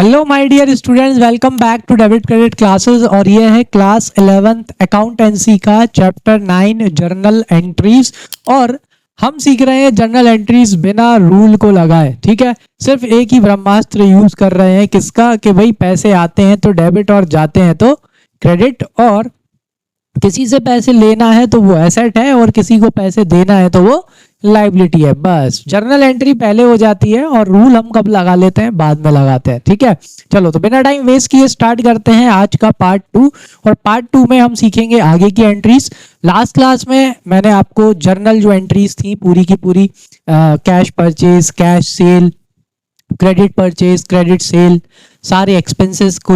Hello my dear students, welcome back to debit credit classes. और ये है class 11th accountancy का chapter 9 journal entries. और हम सीख रहे हैं जर्नल एंट्रीज बिना रूल को लगाए। ठीक है, सिर्फ एक ही ब्रह्मास्त्र यूज कर रहे हैं, किसका कि भाई पैसे आते हैं तो डेबिट और जाते हैं तो क्रेडिट, और किसी से पैसे लेना है तो वो एसेट है और किसी को पैसे देना है तो वो लाइबिलिटी है। बस जर्नल एंट्री पहले हो जाती है और रूल हम कब लगा लेते हैं, बाद में लगाते हैं। ठीक है, चलो तो बिना टाइम वेस्ट किए स्टार्ट करते हैं आज का पार्ट 2। और पार्ट 2 में हम सीखेंगे आगे की एंट्रीज। लास्ट क्लास में मैंने आपको जर्नल जो एंट्रीज थी पूरी की पूरी, cash purchase, cash cell, credit purchase, credit sale, सारे एक्सपेंसेस को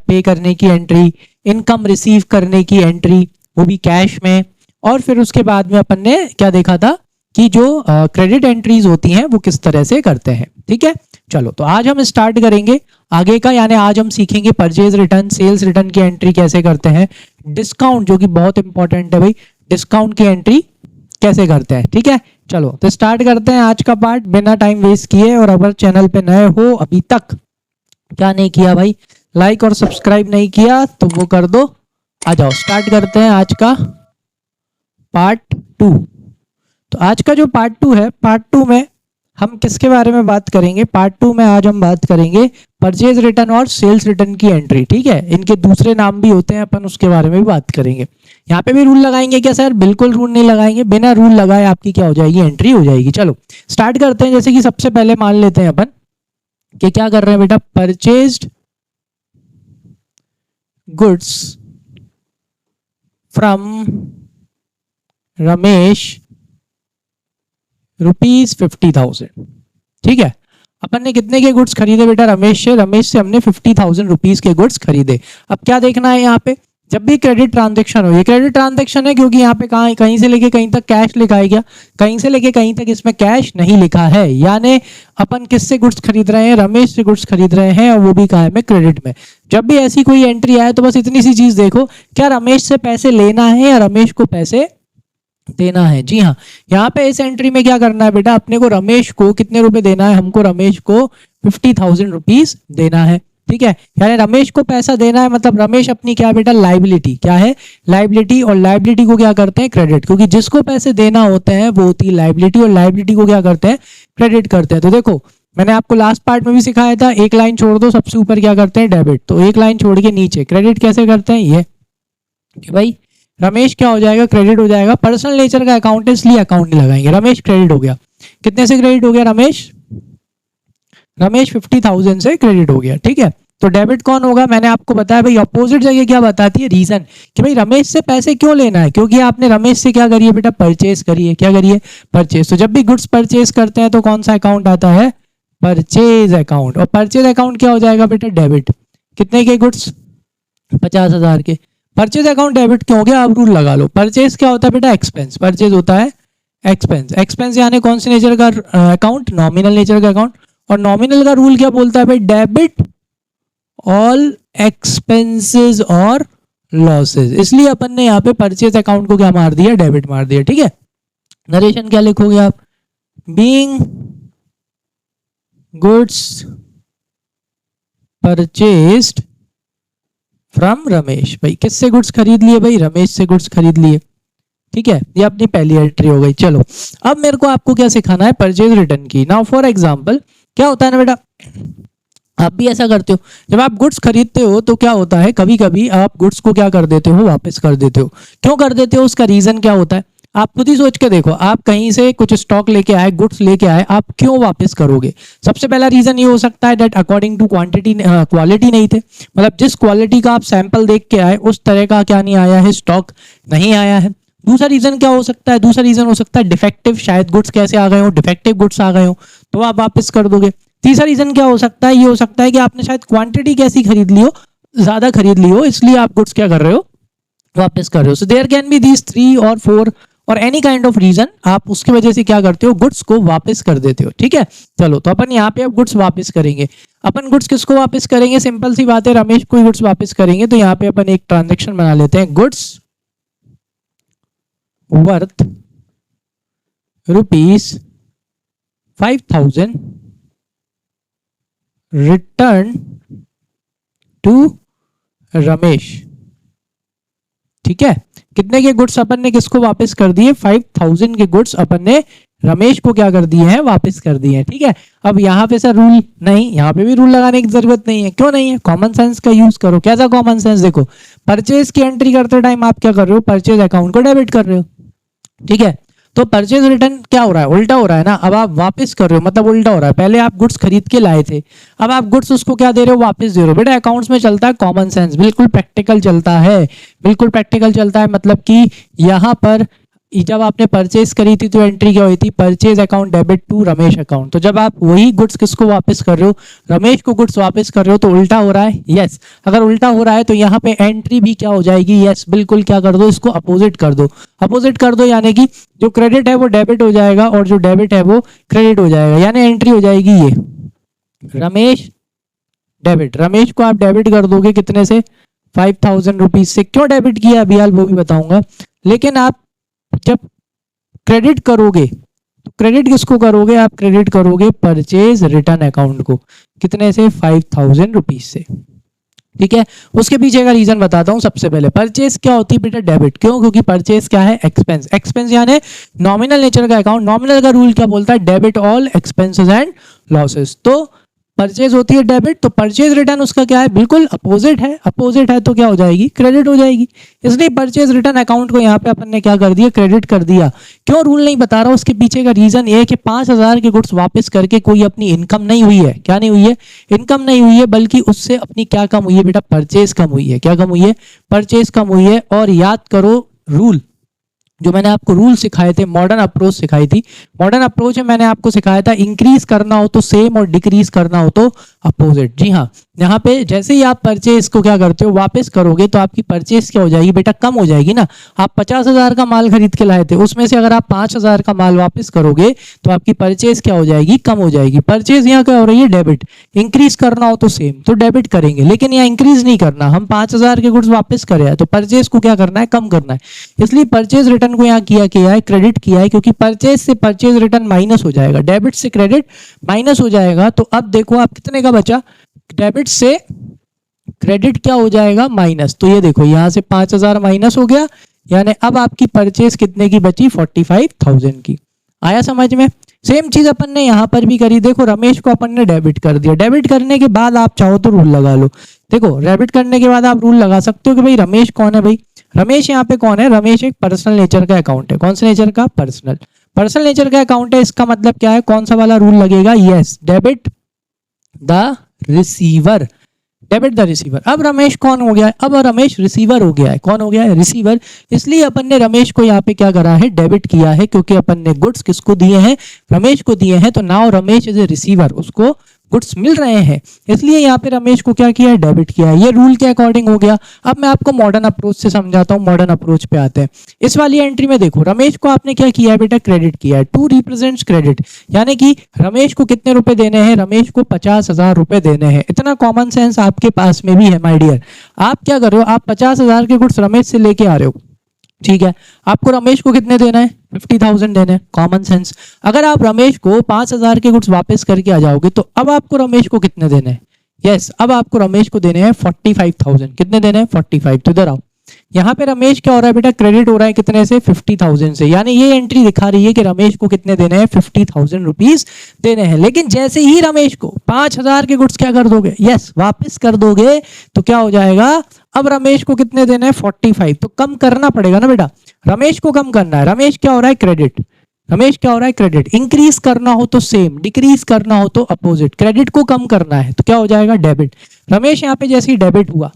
पे करने की एंट्री, इनकम रिसीव करने की एंट्री वो भी कैश में, और फिर उसके बाद में अपन ने क्या देखा था कि जो क्रेडिट एंट्रीज होती हैं वो किस तरह से करते हैं। ठीक है, चलो तो आज हम स्टार्ट करेंगे आगे का, यानी आज हम सीखेंगे परचेज रिटर्न, सेल्स रिटर्न की एंट्री कैसे करते हैं, डिस्काउंट जो कि बहुत इंपॉर्टेंट है भाई, डिस्काउंट की एंट्री कैसे करते हैं। ठीक है, चलो तो स्टार्ट करते हैं आज का पार्ट बिना टाइम वेस्ट किए। और अगर चैनल पे नए हो, अभी तक क्या नहीं किया भाई, लाइक और सब्सक्राइब नहीं किया तो वो कर दो। आ जाओ स्टार्ट करते हैं आज का पार्ट 2। तो आज का जो पार्ट 2 है, पार्ट 2 में हम किसके बारे में बात करेंगे? पार्ट 2 में आज हम बात करेंगे परचेज रिटर्न और सेल्स रिटर्न की एंट्री। ठीक है, इनके दूसरे नाम भी होते हैं, अपन उसके बारे में भी बात करेंगे। यहाँ पे भी रूल लगाएंगे क्या सर? बिल्कुल रूल नहीं लगाएंगे, बिना रूल लगाए आपकी क्या हो जाएगी, एंट्री हो जाएगी। चलो स्टार्ट करते हैं। जैसे कि सबसे पहले मान लेते हैं अपन कि क्या कर रहे हैं बेटा, परचेज्ड गुड्स फ्रॉम रमेश ₹50,000। ठीक है, अपन ने कितने के गुड्स खरीदे बेटा? रमेश से। रमेश से हमने 50,000 रुपीज के गुड्स खरीदे। अब क्या देखना है यहाँ पे, जब भी क्रेडिट ट्रांजैक्शन हो, ये क्रेडिट ट्रांजैक्शन है क्योंकि यहाँ पे कहीं से लेके कहीं तक कैश लिखा है क्या? कहीं से लेके कहीं तक इसमें कैश नहीं लिखा है, यानी अपन किससे गुड्स खरीद रहे हैं? रमेश से गुड्स खरीद रहे हैं, और वो भी कहाँ में? क्रेडिट में। जब भी ऐसी कोई एंट्री आए तो बस इतनी सी चीज देखो, क्या रमेश से पैसे लेना है या रमेश को पैसे देना है। जी हाँ, यहाँ पे इस एंट्री में क्या करना है बेटा, अपने को रमेश को कितने रुपए देना है? हमको रमेश को 50,000 रुपीज देना है। ठीक है, यानी रमेश को पैसा देना है, मतलब रमेश अपनी क्या बेटा, लाइबिलिटी, क्या है? लाइबिलिटी। और लाइबिलिटी को क्या करते हैं? क्रेडिट, क्योंकि जिसको पैसे देना होते हैं वो होती है लाइबिलिटी, और लाइबिलिटी को क्या करते हैं? क्रेडिट करते हैं। तो देखो मैंने आपको लास्ट पार्ट में भी सिखाया था, एक लाइन छोड़ दो, सबसे ऊपर क्या करते हैं? डेबिट। तो एक लाइन छोड़ के नीचे क्रेडिट कैसे करते हैं? ये कि भाई रमेश क्या हो जाएगा? क्रेडिट हो जाएगा। पर्सनल नेचर का अकाउंट है इसलिए अकाउंट नहीं लगाएंगे। रमेश क्रेडिट हो गया, कितने से क्रेडिट हो गया? रमेश 50,000 से क्रेडिट हो गया। ठीक है, तो डेबिट कौन होगा? मैंने आपको बताया भाई, अपोजिट जगह क्या बताती है, रीजन, कि भाई रमेश से पैसे क्यों लेना है, क्योंकि आपने रमेश से क्या करिए बेटा, परचेज करिए। क्या करिए? परचेज। तो जब भी गुड्स परचेज करते हैं तो कौन सा अकाउंट आता है? Purchase account. और परचेज अकाउंट क्या हो जाएगा बेटा? डेबिट। कितने के गुड्स? 50,000 के। परचेज अकाउंट डेबिट क्यों हो गया? आप रूल लगा लो। परचेज क्या होता है बेटा? एक्सपेंस। परचेज होता है एक्सपेंस। एक्सपेंस यानी कौन से नेचर का अकाउंट? नॉमिनल नेचर का अकाउंट। और नॉमिनल का रूल क्या बोलता है भाई? डेबिट ऑल एक्सपेंसेस और लॉसेस। इसलिए अपन ने यहाँ पे परचेज अकाउंट को क्या मार दिया? डेबिट मार दिया। ठीक है, नरेशन क्या लिखोगे आप? Being goods purchased from Ramesh. भाई किससे गुड्स खरीद लिए? भाई रमेश से गुड्स खरीद लिए। ठीक है, ये अपनी पहली एंट्री हो गई। चलो अब मेरे को आपको क्या सिखाना है? परचेज रिटर्न की। नाउ फॉर एग्जांपल क्या होता है ना बेटा, आप भी ऐसा करते हो, जब आप गुड्स खरीदते हो तो क्या होता है, कभी कभी आप गुड्स को क्या कर देते हो? वापस कर देते हो। क्यों कर देते हो? उसका रीजन क्या होता है? आप खुद ही सोच के देखो, आप कहीं से कुछ स्टॉक लेके आए, गुड्स लेके आए, आप क्यों वापस करोगे? सबसे पहला रीजन ये हो सकता है that according to quantity, quality नहीं थे, मतलब जिस क्वालिटी का आप सैंपल देख के आए उस तरह का क्या नहीं आया है, स्टॉक नहीं आया है। दूसरा रीजन क्या हो सकता है? दूसरा रीजन हो सकता है डिफेक्टिव, शायद गुड्स कैसे आ गए हो, डिफेक्टिव गुड्स आ गए हो तो आप वापस कर दोगे। तीसरा रीजन क्या हो सकता है? ये हो सकता है कि आपने शायद क्वांटिटी कैसी खरीद ली हो, ज्यादा खरीद ली हो, इसलिए आप गुड्स क्या कर रहे हो? वापस कर रहे हो। So there can be these 3 और 4 और एनी काइंड ऑफ रीजन, आप उसकी वजह से क्या करते हो? गुड्स को वापस कर देते हो। ठीक है, चलो तो अपन यहाँ पे अब गुड्स वापस करेंगे। अपन गुड्स किसको वापस करेंगे? सिंपल सी बात है, रमेश को गुड्स वापस करेंगे। तो यहाँ पे अपन एक ट्रांजेक्शन बना लेते हैं, goods worth ₹5,000 return to Ramesh. ठीक है, कितने के गुड्स अपन ने किसको वापस कर दिए? 5000 के गुड्स अपन ने रमेश को क्या कर दिए हैं? वापस कर दिए हैं। ठीक है, अब यहाँ पे सर रूल नहीं, यहाँ पे भी रूल लगाने की जरूरत नहीं है। क्यों नहीं है? कॉमन सेंस का यूज करो। कैसा कॉमन सेंस? देखो, परचेज की एंट्री करते टाइम आप क्या कर रहे हो? परचेज अकाउंट को डेबिट कर रहे हो। ठीक है, तो परचेज रिटर्न क्या हो रहा है? उल्टा हो रहा है ना। अब आप वापस कर रहे हो, मतलब उल्टा हो रहा है। पहले आप गुड्स खरीद के लाए थे, अब आप गुड्स उसको क्या दे रहे हो? वापस दे रहे हो। बेटा अकाउंट्स में चलता है कॉमन सेंस, बिल्कुल प्रैक्टिकल चलता है, बिल्कुल प्रैक्टिकल चलता है। मतलब कि यहाँ पर जब आपने परचेज करी थी तो एंट्री क्या हुई थी? Purchase account debit to Ramesh account. तो जब आप वही गुड्स किसको वापस कर रहे हो? रमेश को गुड्स वापस कर रहे हो, तो उल्टा हो रहा है। यस, अगर उल्टा हो रहा है तो यहाँ पे एंट्री भी क्या हो जाएगी? यस, बिल्कुल क्या कर दो? इसको अपोजिट कर दो। अपोजिट कर दो यानी कि जो क्रेडिट है वो डेबिट हो जाएगा और जो डेबिट है वो क्रेडिट हो जाएगा। यानी एंट्री हो जाएगी ये रमेश डेबिट। रमेश को आप डेबिट कर दोगे कितने से? 5000 रुपीज से। क्यों डेबिट किया अभी यार वो भी बताऊंगा। लेकिन आप जब क्रेडिट करोगे तो क्रेडिट किसको करोगे? आप क्रेडिट करोगे परचेज रिटर्न अकाउंट को। कितने से? 5000 रुपीज से। ठीक है, उसके पीछे का रीजन बताता हूं। सबसे पहले परचेज क्या होती है बेटा? डेबिट। क्यों? क्योंकि परचेज क्या है? एक्सपेंस। एक्सपेंस यानी नॉमिनल नेचर का अकाउंट। नॉमिनल का रूल क्या बोलता है? Debit all expenses and losses. तो परचेज होती है डेबिट, तो परचेज रिटर्न उसका क्या है? बिल्कुल अपोजिट है। अपोजिट है तो क्या हो जाएगी? क्रेडिट हो जाएगी। इसलिए परचेज रिटर्न अकाउंट को यहाँ पे अपन ने क्या कर दिया? क्रेडिट कर दिया। क्यों? रूल नहीं बता रहा, उसके पीछे का रीजन ये है कि 5000 के गुड्स वापस करके कोई अपनी इनकम नहीं हुई है। क्या नहीं हुई है? इनकम नहीं हुई है, बल्कि उससे अपनी क्या कम हुई है बेटा? परचेज कम हुई है। क्या कम हुई है? परचेज कम हुई है। और याद करो रूल, जो मैंने आपको रूल सिखाए थे, मॉडर्न अप्रोच सिखाई थी। मॉडर्न अप्रोच में मैंने आपको सिखाया था इंक्रीज करना हो तो सेम और डिक्रीज करना हो तो अपोजिट। जी हाँ, यहाँ पे जैसे ही आप परचेज को क्या करते हो? वापस करोगे, तो आपकी परचेज क्या हो जाएगी बेटा? कम हो जाएगी ना। आप 50,000 का माल खरीद के लाए थे, उसमें से अगर आप 5,000 का माल वापस करोगे तो आपकी परचेज क्या हो जाएगी? कम हो जाएगी। परचेज यहाँ क्या हो रही है? डेबिट। इंक्रीज करना हो तो सेम, तो डेबिट करेंगे, लेकिन यहाँ इंक्रीज नहीं करना। हम 5,000 के गुड्स वापस करे हैं, तो परचेज को क्या करना है? कम करना है। इसलिए परचेज रिटर्न को यहाँ किया है, क्रेडिट किया है, क्योंकि परचेज से परचेज रिटर्न माइनस हो जाएगा, डेबिट से क्रेडिट माइनस हो जाएगा। तो अब देखो आप कितने का बचा? डेबिट से क्रेडिट क्या हो जाएगा? माइनस। तो ये देखो यहां से 5,000 माइनस हो गया, यानी अब आपकी परचेज कितने की बची? 45,000 की। आया समझ में? सेम चीज अपन ने यहां पर भी करी। देखो रमेश को अपन ने डेबिट कर दिया। डेबिट करने के बाद आप चाहो तो रूल लगा लो। देखो डेबिट करने के बाद आप रूल लगा सकते हो कि भाई रमेश कौन है? भाई रमेश यहाँ पे कौन है? रमेश एक पर्सनल नेचर का अकाउंट है। कौन से नेचर का? पर्सनल। पर्सनल नेचर का अकाउंट है, इसका मतलब क्या है? कौन सा वाला रूल लगेगा? Yes, debit the receiver. Debit the receiver. अब रमेश कौन हो गया है? अब रमेश रिसीवर हो गया है। कौन हो गया है? रिसीवर। इसलिए अपन ने रमेश को यहाँ पे क्या करा है? डेबिट किया है, क्योंकि अपन ने गुड्स किसको दिए हैं? रमेश को दिए हैं। तो now Ramesh is a receiver, उसको गुड्स मिल रहे हैं, इसलिए यहाँ पे रमेश को क्या किया है? डेबिट किया है। ये रूल के अकॉर्डिंग हो गया। अब मैं आपको मॉडर्न अप्रोच से समझाता हूँ। मॉडर्न अप्रोच पे आते हैं। इस वाली एंट्री में देखो रमेश को आपने क्या किया है बेटा? क्रेडिट किया है। टू रिप्रेजेंट्स क्रेडिट, यानी कि रमेश को कितने रुपए देने हैं? रमेश को 50,000 रुपए देने हैं। इतना कॉमन सेंस आपके पास में भी है माय डियर। आप क्या कर रहे हो? आप 50,000 के गुड्स रमेश से लेके आ रहे हो, ठीक है। आपको रमेश को कितने देना है? 50,000 देना है। Common sense. अगर आप रमेश को 5,000 के गुड्स वापस करके आ जाओगे तो अब आपको रमेश को कितने देने हैं? यस, अब आपको रमेश को देने हैं 45,000। कितने देने हैं? 45। तो इधर आओ, यहाँ पे रमेश क्या हो रहा है बेटा? क्रेडिट हो रहा है कितने से? 50,000 से। यानी ये एंट्री दिखा रही है कि रमेश को कितने देने हैं? 50,000 रुपीज देने हैं। लेकिन जैसे ही रमेश को 5,000 के गुड्स क्या कर दोगे? यस, वापस कर दोगे, तो क्या हो जाएगा? अब रमेश को कितने देने हैं? 45। तो कम करना पड़ेगा ना बेटा, रमेश को कम करना है। रमेश क्या हो रहा है? क्रेडिट। रमेश क्या हो रहा है? क्रेडिट। इंक्रीज करना हो तो सेम, डिक्रीज करना हो तो अपोजिट। क्रेडिट को कम करना है तो क्या हो जाएगा? डेबिट। रमेश यहाँ पे जैसे ही डेबिट हुआ,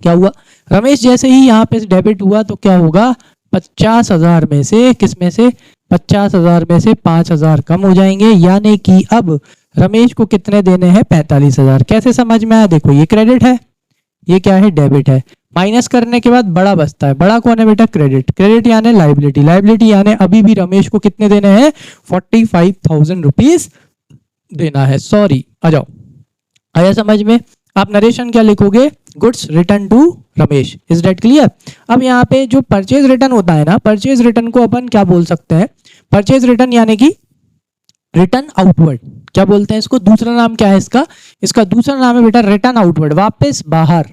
क्या हुआ? रमेश जैसे ही यहाँ पे डेबिट हुआ तो क्या होगा? 50,000 में से, किस में से? 50,000 में से 5,000 कम हो जाएंगे, यानी कि अब रमेश को कितने देने हैं? 45,000। कैसे समझ में आया? देखो ये क्रेडिट है, ये क्या है? डेबिट है। माइनस करने के बाद बड़ा बचता है। बड़ा कौन है बेटा? क्रेडिट। क्रेडिट यानी लाइबिलिटी। लाइबिलिटी यानी अभी भी रमेश को कितने देने हैं? 45,000 रुपीज देना है। सॉरी, आ जाओ, आया समझ में? आप नरेशन क्या लिखोगे? Goods return to Ramesh. Is that clear? अब यहाँ पे जो परचेज रिटर्न होता है ना, परचेज रिटर्न को अपन क्या बोल सकते हैं? परचेज रिटर्न यानी कि रिटर्न आउटवर्ड, क्या बोलते हैं इसको, दूसरा नाम क्या है इसका, इसका दूसरा नाम है बेटा रिटर्न आउटवर्ड, वापस बाहर।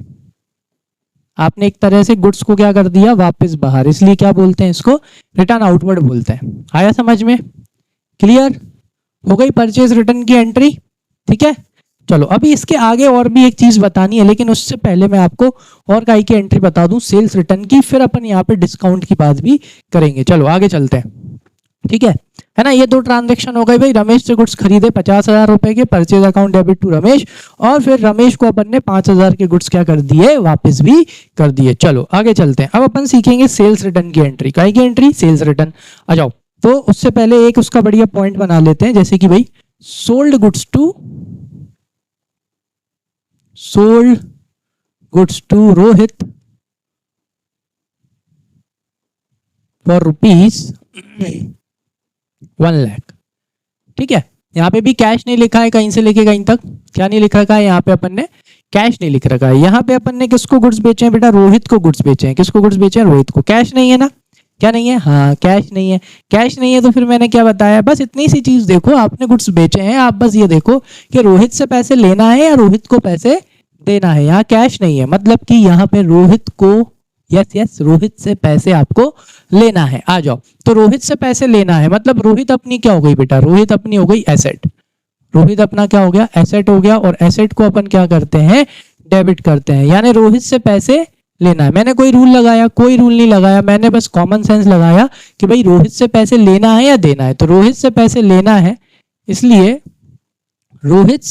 आपने एक तरह से गुड्स को क्या कर दिया, वापस बाहर, इसलिए क्या बोलते हैं इसको, रिटर्न आउटवर्ड बोलते हैं। आया समझ में, क्लियर हो गई परचेज रिटर्न की एंट्री, ठीक है। चलो अभी इसके आगे और भी एक चीज बतानी है, लेकिन उससे पहले मैं आपको और काई की एंट्री बता दूं, सेल्स रिटर्न की, फिर अपन यहाँ पे डिस्काउंट की बात भी करेंगे। चलो आगे चलते हैं, ठीक है ना। ये दो ट्रांजेक्शन हो गए भाई, रमेश से गुड्स खरीदे 50,000 रुपए के, purchase account debit to Ramesh, और फिर रमेश को अपन ने 5,000 के गुड्स क्या कर दिए, वापस भी कर दिए। चलो आगे चलते हैं, अब अपन सीखेंगे सेल्स रिटर्न की एंट्री, काई की एंट्री, सेल्स रिटर्न। आ जाओ, तो उससे पहले एक उसका बढ़िया पॉइंट बना लेते हैं, जैसे कि भाई sold goods to Rohit for rupees 1 lakh, ठीक है। यहाँ पे भी कैश नहीं लिखा है, कहीं से लेके कहीं तक क्या नहीं लिख रखा है, यहाँ पे अपन ने कैश नहीं लिख रखा है। यहाँ पे अपन ने किसको गुड्स बेचे हैं बेटा, रोहित को गुड्स बेचे हैं। किसको गुड्स बेचे हैं, रोहित को। कैश नहीं है ना, क्या नहीं है, हाँ कैश नहीं है। कैश नहीं है तो फिर मैंने क्या बताया, बस इतनी सी चीज देखो, आपने गुड्स बेचे हैं, आप बस ये देखो कि रोहित से पैसे लेना है या रोहित को पैसे देना है। यहाँ कैश नहीं है, मतलब कि यहाँ पे रोहित को, यस रोहित से पैसे आपको लेना है। आ जाओ, तो रोहित से पैसे लेना है, मतलब रोहित अपनी क्या हो गई बेटा, रोहित अपनी हो गई एसेट। रोहित अपना क्या हो गया, एसेट हो गया, और एसेट को अपन क्या करते हैं, डेबिट करते हैं। यानी रोहित से पैसे लेना है। मैंने कोई रूल लगाया, कोई रूल नहीं लगाया, मैंने बस कॉमन सेंस लगाया कि भाई रोहित से पैसे लेना है या देना है। तो रोहित से पैसे लेना है, इसलिए रोहित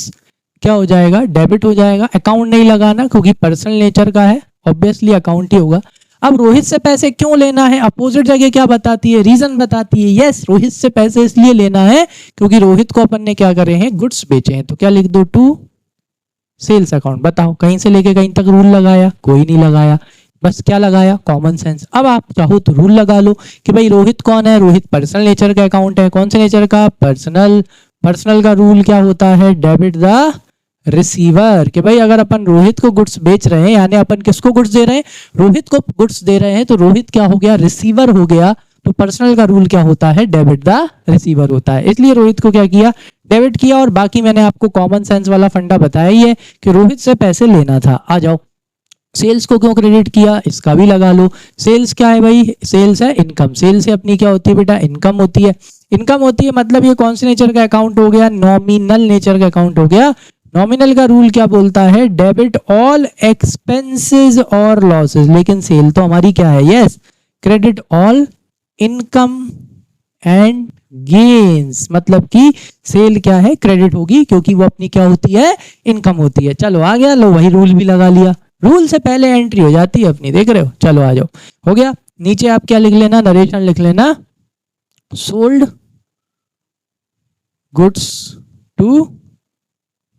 क्या हो जाएगा, डेबिट हो जाएगा। अकाउंट नहीं लगाना क्योंकि पर्सनल नेचर का है, ऑब्वियसली अकाउंट ही होगा। अब रोहित से पैसे क्यों लेना है, अपोजिट जगह क्या बताती है, रीजन बताती है। यस, रोहित से पैसे इसलिए लेना है क्योंकि रोहित को अपन ने क्या करे हैं, गुड्स बेचे हैं। तो क्या लिख दो, टू सेल्स अकाउंट। बताओ, कहीं से लेके कहीं तक रूल लगाया, कोई नहीं लगाया, बस क्या लगाया, कॉमन सेंस। अब आप चाहो तो रूल लगा लो कि भाई रोहित कौन है, रोहित पर्सनल नेचर का अकाउंट है। कौन से नेचर का, पर्सनल। पर्सनल का रूल क्या होता है, डेबिट द रिसीवर। कि भाई अगर अपन रोहित को गुड्स बेच रहे हैं, यानी अपन किसको गुड्स दे रहे हैं, रोहित को गुड्स दे रहे हैं, तो रोहित क्या हो गया, रिसीवर हो गया। तो पर्सनल का रूल क्या होता है, डेबिट द रिसीवर होता है। इसलिए रोहित को क्या किया, डेबिट किया। और बाकी मैंने आपको कॉमन सेंस वाला फंडा बताया ही है कि रोहित से पैसे लेना था। आ जाओ, सेल्स को क्यों क्रेडिट किया, इसका भी लगा लो। सेल्स क्या है भाई, सेल्स है इनकम। सेल्स से अपनी क्या होती है बेटा, इनकम होती है। इनकम होती है मतलब ये कौन से नेचर का अकाउंट हो गया, नॉमिनल नेचर का अकाउंट हो गया। नॉमिनल का रूल क्या बोलता है, डेबिट ऑल एक्सपेंसेस और लॉसेस। लेकिन सेल तो हमारी क्या है, yes credit all income and gains. मतलब कि सेल क्या है, क्रेडिट होगी, क्योंकि वो अपनी क्या होती है, इनकम होती है। चलो आ गया, लो वही रूल भी लगा लिया। रूल से पहले एंट्री हो जाती है अपनी, देख रहे हो। चलो आ जाओ, हो गया। नीचे आप क्या लिख लेना, नरेशन लिख लेना, सोल्ड गुड्स टू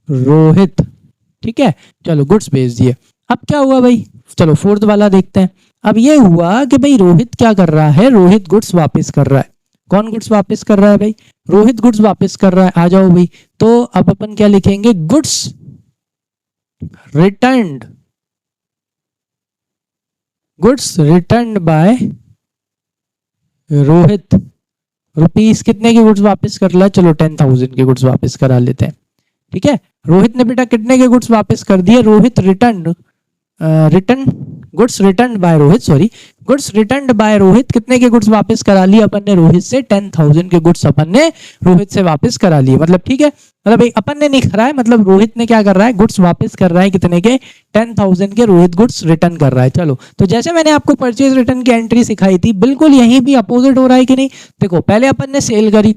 रोहित, ठीक है। चलो गुड्स भेज दिए। अब क्या हुआ भाई, चलो फोर्थ वाला देखते हैं। अब ये हुआ कि भाई रोहित क्या कर रहा है, रोहित गुड्स वापस कर रहा है। कौन गुड्स वापस कर रहा है भाई, रोहित गुड्स वापस कर रहा है। आ जाओ भाई, तो अब अपन क्या लिखेंगे, goods returned, goods returned by Rohit. Rupees कितने की गुड्स वापस कर रहा है, चलो 10,000 के गुड्स वापस करा लेते हैं, ठीक है। रोहित ने बेटा कितने के गुड्स वापस कर दिए, Rohit return goods return by Rohit, sorry goods return by Rohit. कितने के गुड्स वापस करा लिए अपन ने, रोहित से 10,000 के गुड्स अपन ने रोहित से वापस करा लिए। मतलब ठीक है, मतलब भाई अपन ने नहीं करा है, मतलब रोहित ने क्या कर रहा है, गुड्स वापस कर रहा है। कितने के, 10,000 के रोहित गुड्स रिटर्न कर रहा है। चलो, तो जैसे मैंने आपको परचेज रिटर्न की एंट्री सिखाई थी, बिल्कुल यहीं भी अपोजिट हो रहा है कि नहीं। देखो, पहले अपन ने सेल करी,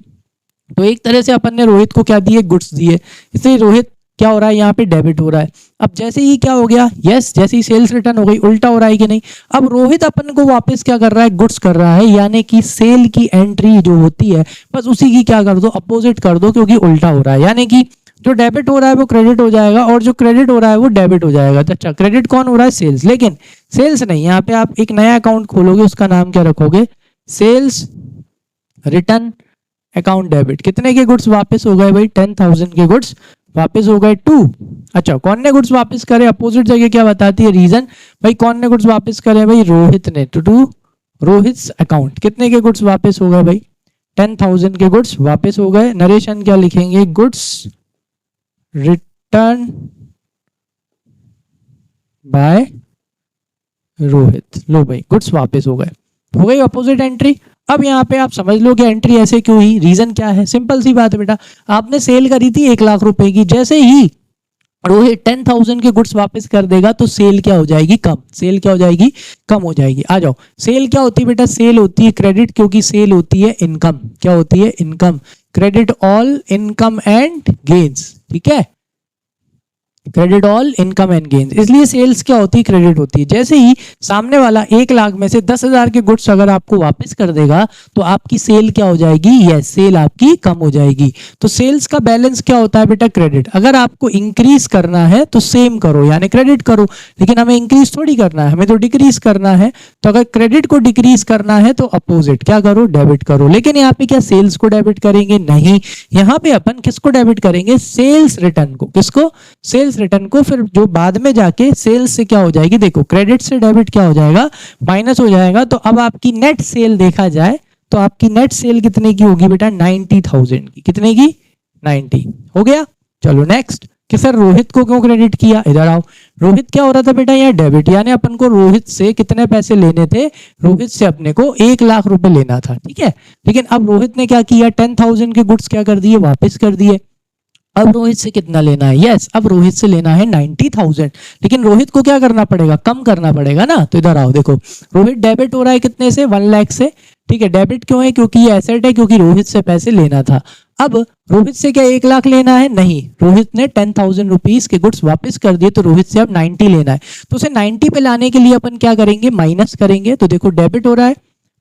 तो एक तरह से अपन ने रोहित को क्या दिए, गुड्स दिए, इसलिए रोहित क्या हो रहा है, यहाँ पे डेबिट हो रहा है। अब जैसे ही क्या हो गया, यस जैसे ही सेल्स रिटर्न हो गई, उल्टा हो रहा है कि नहीं। अब रोहित अपन को वापस क्या कर रहा है, गुड्स कर रहा है। यानी कि सेल की एंट्री जो होती है, बस उसी की क्या कर दो, अपोजिट कर दो, क्योंकि उल्टा हो रहा है। यानी कि जो डेबिट हो रहा है वो क्रेडिट हो जाएगा, और जो क्रेडिट हो रहा है वो डेबिट हो जाएगा। तो अच्छा, क्रेडिट कौन हो रहा है, सेल्स। लेकिन सेल्स नहीं, यहाँ पे आप एक नया अकाउंट खोलोगे, उसका नाम क्या रखोगे, सेल्स रिटर्न अकाउंट डेबिट। कितने के गुड्स वापस हो गए भाई, 10,000 के गुड्स वापस हो गए, 2। अच्छा, कौन ने गुड्स वापस करे, अपोजिट जगह क्या बताती है, रीजन। भाई कौन ने गुड्स वापस करे, भाई रोहित ने। टू रोहित अकाउंट कितने के गुड्स वापस हो गए भाई, 10,000 के गुड्स वापस हो गए। नरेशन क्या लिखेंगे, गुड्स रिटर्न बाय रोहित। लो भाई गुड्स वापस हो गए, हो गई अपोजिट एंट्री। अब यहाँ पे आप समझ लो कि एंट्री ऐसे क्यों हुई, रीजन क्या है, सिंपल सी बात है बेटा, आपने सेल करी थी 1 लाख रुपए की, जैसे ही रोहित 10,000 के गुड्स वापस कर देगा तो सेल क्या हो जाएगी, कम। सेल क्या हो जाएगी, कम हो जाएगी। आ जाओ, सेल क्या होती है बेटा, सेल होती है क्रेडिट, क्योंकि सेल होती है इनकम। क्या होती है, income. Credit all income and gains, ठीक है, credit all income and gains, इसलिए सेल्स क्या होती है, क्रेडिट होती है। जैसे ही सामने वाला 1 लाख में से 10,000 के गुड्स अगर आपको वापस कर देगा तो आपकी सेल क्या हो जाएगी, यस, सेल आपकी कम हो जाएगी। तो सेल्स का बैलेंस क्या होता है बेटा, क्रेडिट। अगर आपको इंक्रीज करना है तो सेम करो, यानी क्रेडिट करो, लेकिन हमें इंक्रीज थोड़ी करना है, हमें तो डिक्रीज करना है। तो अगर क्रेडिट को डिक्रीज करना है तो अपोजिट क्या करो, डेबिट करो। लेकिन यहाँ पे क्या सेल्स को डेबिट करेंगे, नहीं, यहाँ पे अपन किसको डेबिट करेंगे, सेल्स रिटर्न को। किसको, सेल्स रिटर्न को। फिर जो बाद में जाके सेल्स से क्या हो जाएगी, देखो क्रेडिट से डेबिट क्या हो जाएगा, माइनस हो जाएगा। तो अब आपकी नेट सेल देखा जाए तो आपकी नेट सेल कितने की होगी बेटा, 90,000 की। कितने की, 90। हो गया। चलो नेक्स्ट, कि सर रोहित को क्यों क्रेडिट किया, इधर आओ। रोहित क्या हो रहा था बेटा, यहाँ डेबिट, यानी अपन को रोहित से कितने पैसे लेने थे, रोहित से अपने को 1 लाख रुपए लेना था, ठीक है। लेकिन अब रोहित ने क्या किया, 10,000 के गुड्स क्या कर दिए, वापस कर दिए। अब रोहित से कितना लेना है, यस, अब रोहित से लेना है 90,000। लेकिन रोहित को क्या करना पड़ेगा, कम करना पड़ेगा ना। तो इधर आओ, देखो रोहित डेबिट हो रहा है कितने से, 1 लाख से, ठीक है। डेबिट क्यों है, क्योंकि ये एसेट है, क्योंकि रोहित से पैसे लेना था। अब रोहित से क्या 1 लाख लेना है, नहीं, रोहित ने 10,000 रुपीज के गुड्स वापस कर दिए, तो रोहित से अब 90 लेना है। तो उसे 90 पे लाने के लिए अपन क्या करेंगे, माइनस करेंगे। तो देखो डेबिट हो रहा है,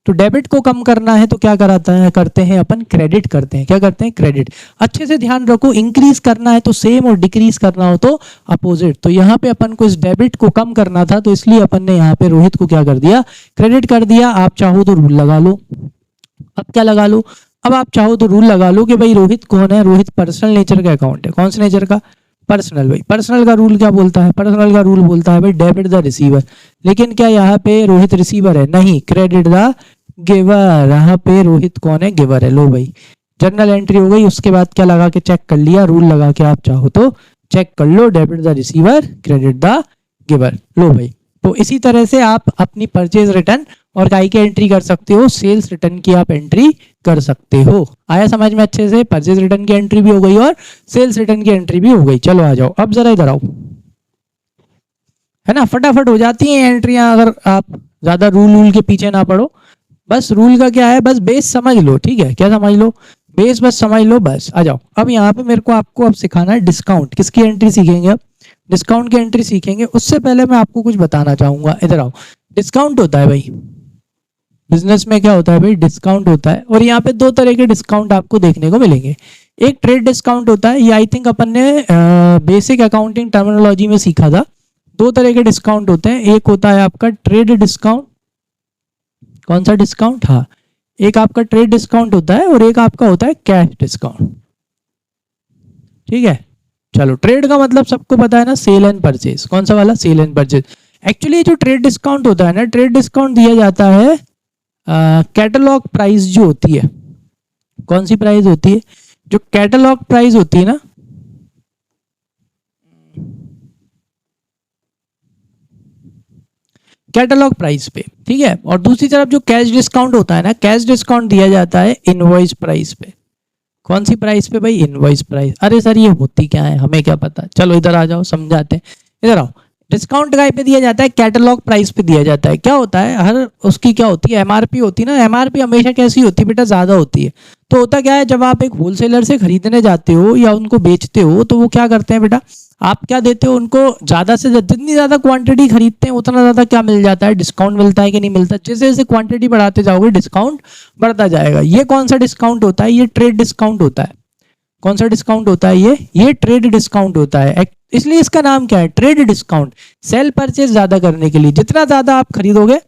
तो डेबिट को कम करना है तो क्या कराता है, करते हैं अपन क्रेडिट करते हैं। क्या करते हैं, क्रेडिट। अच्छे से ध्यान रखो, इंक्रीज करना है तो सेम और डिक्रीज करना हो तो अपोजिट। तो यहाँ पे अपन को इस डेबिट को कम करना था, तो इसलिए अपन ने यहाँ पे रोहित को क्या कर दिया, क्रेडिट कर दिया। आप चाहो तो रूल लगा लो। अब क्या लगा लो, अब आप चाहो तो रूल लगा लो कि भाई रोहित कौन है, रोहित पर्सनल नेचर का अकाउंट है। कौन से नेचर का, पर्सनल। भाई पर्सनल का रूल क्या बोलता है, पर्सनल का रूल बोलता है भाई डेबिट द रिसीवर। लेकिन क्या यहाँ पे रोहित रिसीवर है, नहीं, क्रेडिट द गिवर। यहाँ पे रोहित कौन है, गिवर है। लो भाई जर्नल एंट्री हो गई। उसके बाद क्या लगा के चेक कर लिया, रूल लगा के आप चाहो तो चेक कर लो, debit the receiver, credit the giver. लो भाई, तो इसी तरह से आप अपनी परचेज रिटर्न और काय की एंट्री कर सकते हो, सेल्स रिटर्न की आप एंट्री कर सकते हो। आया समझ में अच्छे से, परचेज रिटर्न की एंट्री भी हो गई और सेल्स रिटर्न की एंट्री भी हो गई। चलो आ जाओ, अब जरा इधर आओ, है ना, फटाफट हो जाती है एंट्रियां अगर आप ज्यादा रूल के पीछे ना पड़ो। बस रूल का क्या है, बस बेस समझ लो, ठीक है। क्या समझ लो, बेस बस समझ लो, बस आ जाओ। अब यहाँ पे मेरे को आपको अब सिखाना है डिस्काउंट। किसकी एंट्री सीखेंगे, अब डिस्काउंट की एंट्री सीखेंगे। उससे पहले मैं आपको कुछ बताना चाहूंगा, इधर आओ। डिस्काउंट होता है भाई, बिजनेस में क्या होता है भाई, डिस्काउंट होता है। और यहाँ पे 2 तरह के डिस्काउंट आपको देखने को मिलेंगे। एक ट्रेड डिस्काउंट होता है, ये आई थिंक अपन ने बेसिक अकाउंटिंग टर्मिनोलॉजी में सीखा था। 2 तरह के डिस्काउंट होते हैं, एक होता है आपका ट्रेड डिस्काउंट। कौन सा डिस्काउंट, हाँ, एक आपका ट्रेड डिस्काउंट होता है और एक आपका होता है कैश डिस्काउंट, ठीक है। चलो, ट्रेड का मतलब सबको पता है ना, सेल एंड परचेज। कौन सा वाला, सेल एंड परचेज। एक्चुअली जो ट्रेड डिस्काउंट होता है ना, ट्रेड डिस्काउंट दिया जाता है कैटलॉग प्राइस जो होती है। कौन सी प्राइस होती है, जो कैटलॉग प्राइस होती है ना, कैटलॉग प्राइस पे, ठीक है। और दूसरी तरफ जो कैश डिस्काउंट होता है ना, कैश डिस्काउंट दिया जाता है इनवॉइस प्राइस पे। कौन सी प्राइस पे भाई, इनवॉइस प्राइस। अरे सर ये होती क्या है, हमें क्या पता। चलो इधर आ जाओ, समझाते हैं। इधर आओ, डिस्काउंट काय पे दिया जाता है, कैटलॉग प्राइस पे दिया जाता है। क्या होता है, हर उसकी क्या होती है, एमआरपी होती है ना। एमआरपी हमेशा कैसी होती है बेटा, ज्यादा होती है। तो होता क्या है, जब आप एक होलसेलर से खरीदने जाते हो या उनको बेचते हो, तो वो क्या करते हैं बेटा, आप क्या देते हो उनको, ज्यादा से जितनी ज्यादा क्वांटिटी खरीदते हैं उतना ज्यादा क्या मिल जाता है, डिस्काउंट मिलता है कि नहीं मिलता। जैसे जैसे क्वांटिटी बढ़ाते जाओगे डिस्काउंट बढ़ता जाएगा। ये कौन सा डिस्काउंट होता है, ये ट्रेड डिस्काउंट होता है। कौन सा डिस्काउंट होता है, ये ट्रेड डिस्काउंट होता है। इसलिए इसका नाम क्या है, ट्रेड डिस्काउंट। सेल परचेज ज्यादा करने के लिए, जितना ज्यादा आप खरीदोगे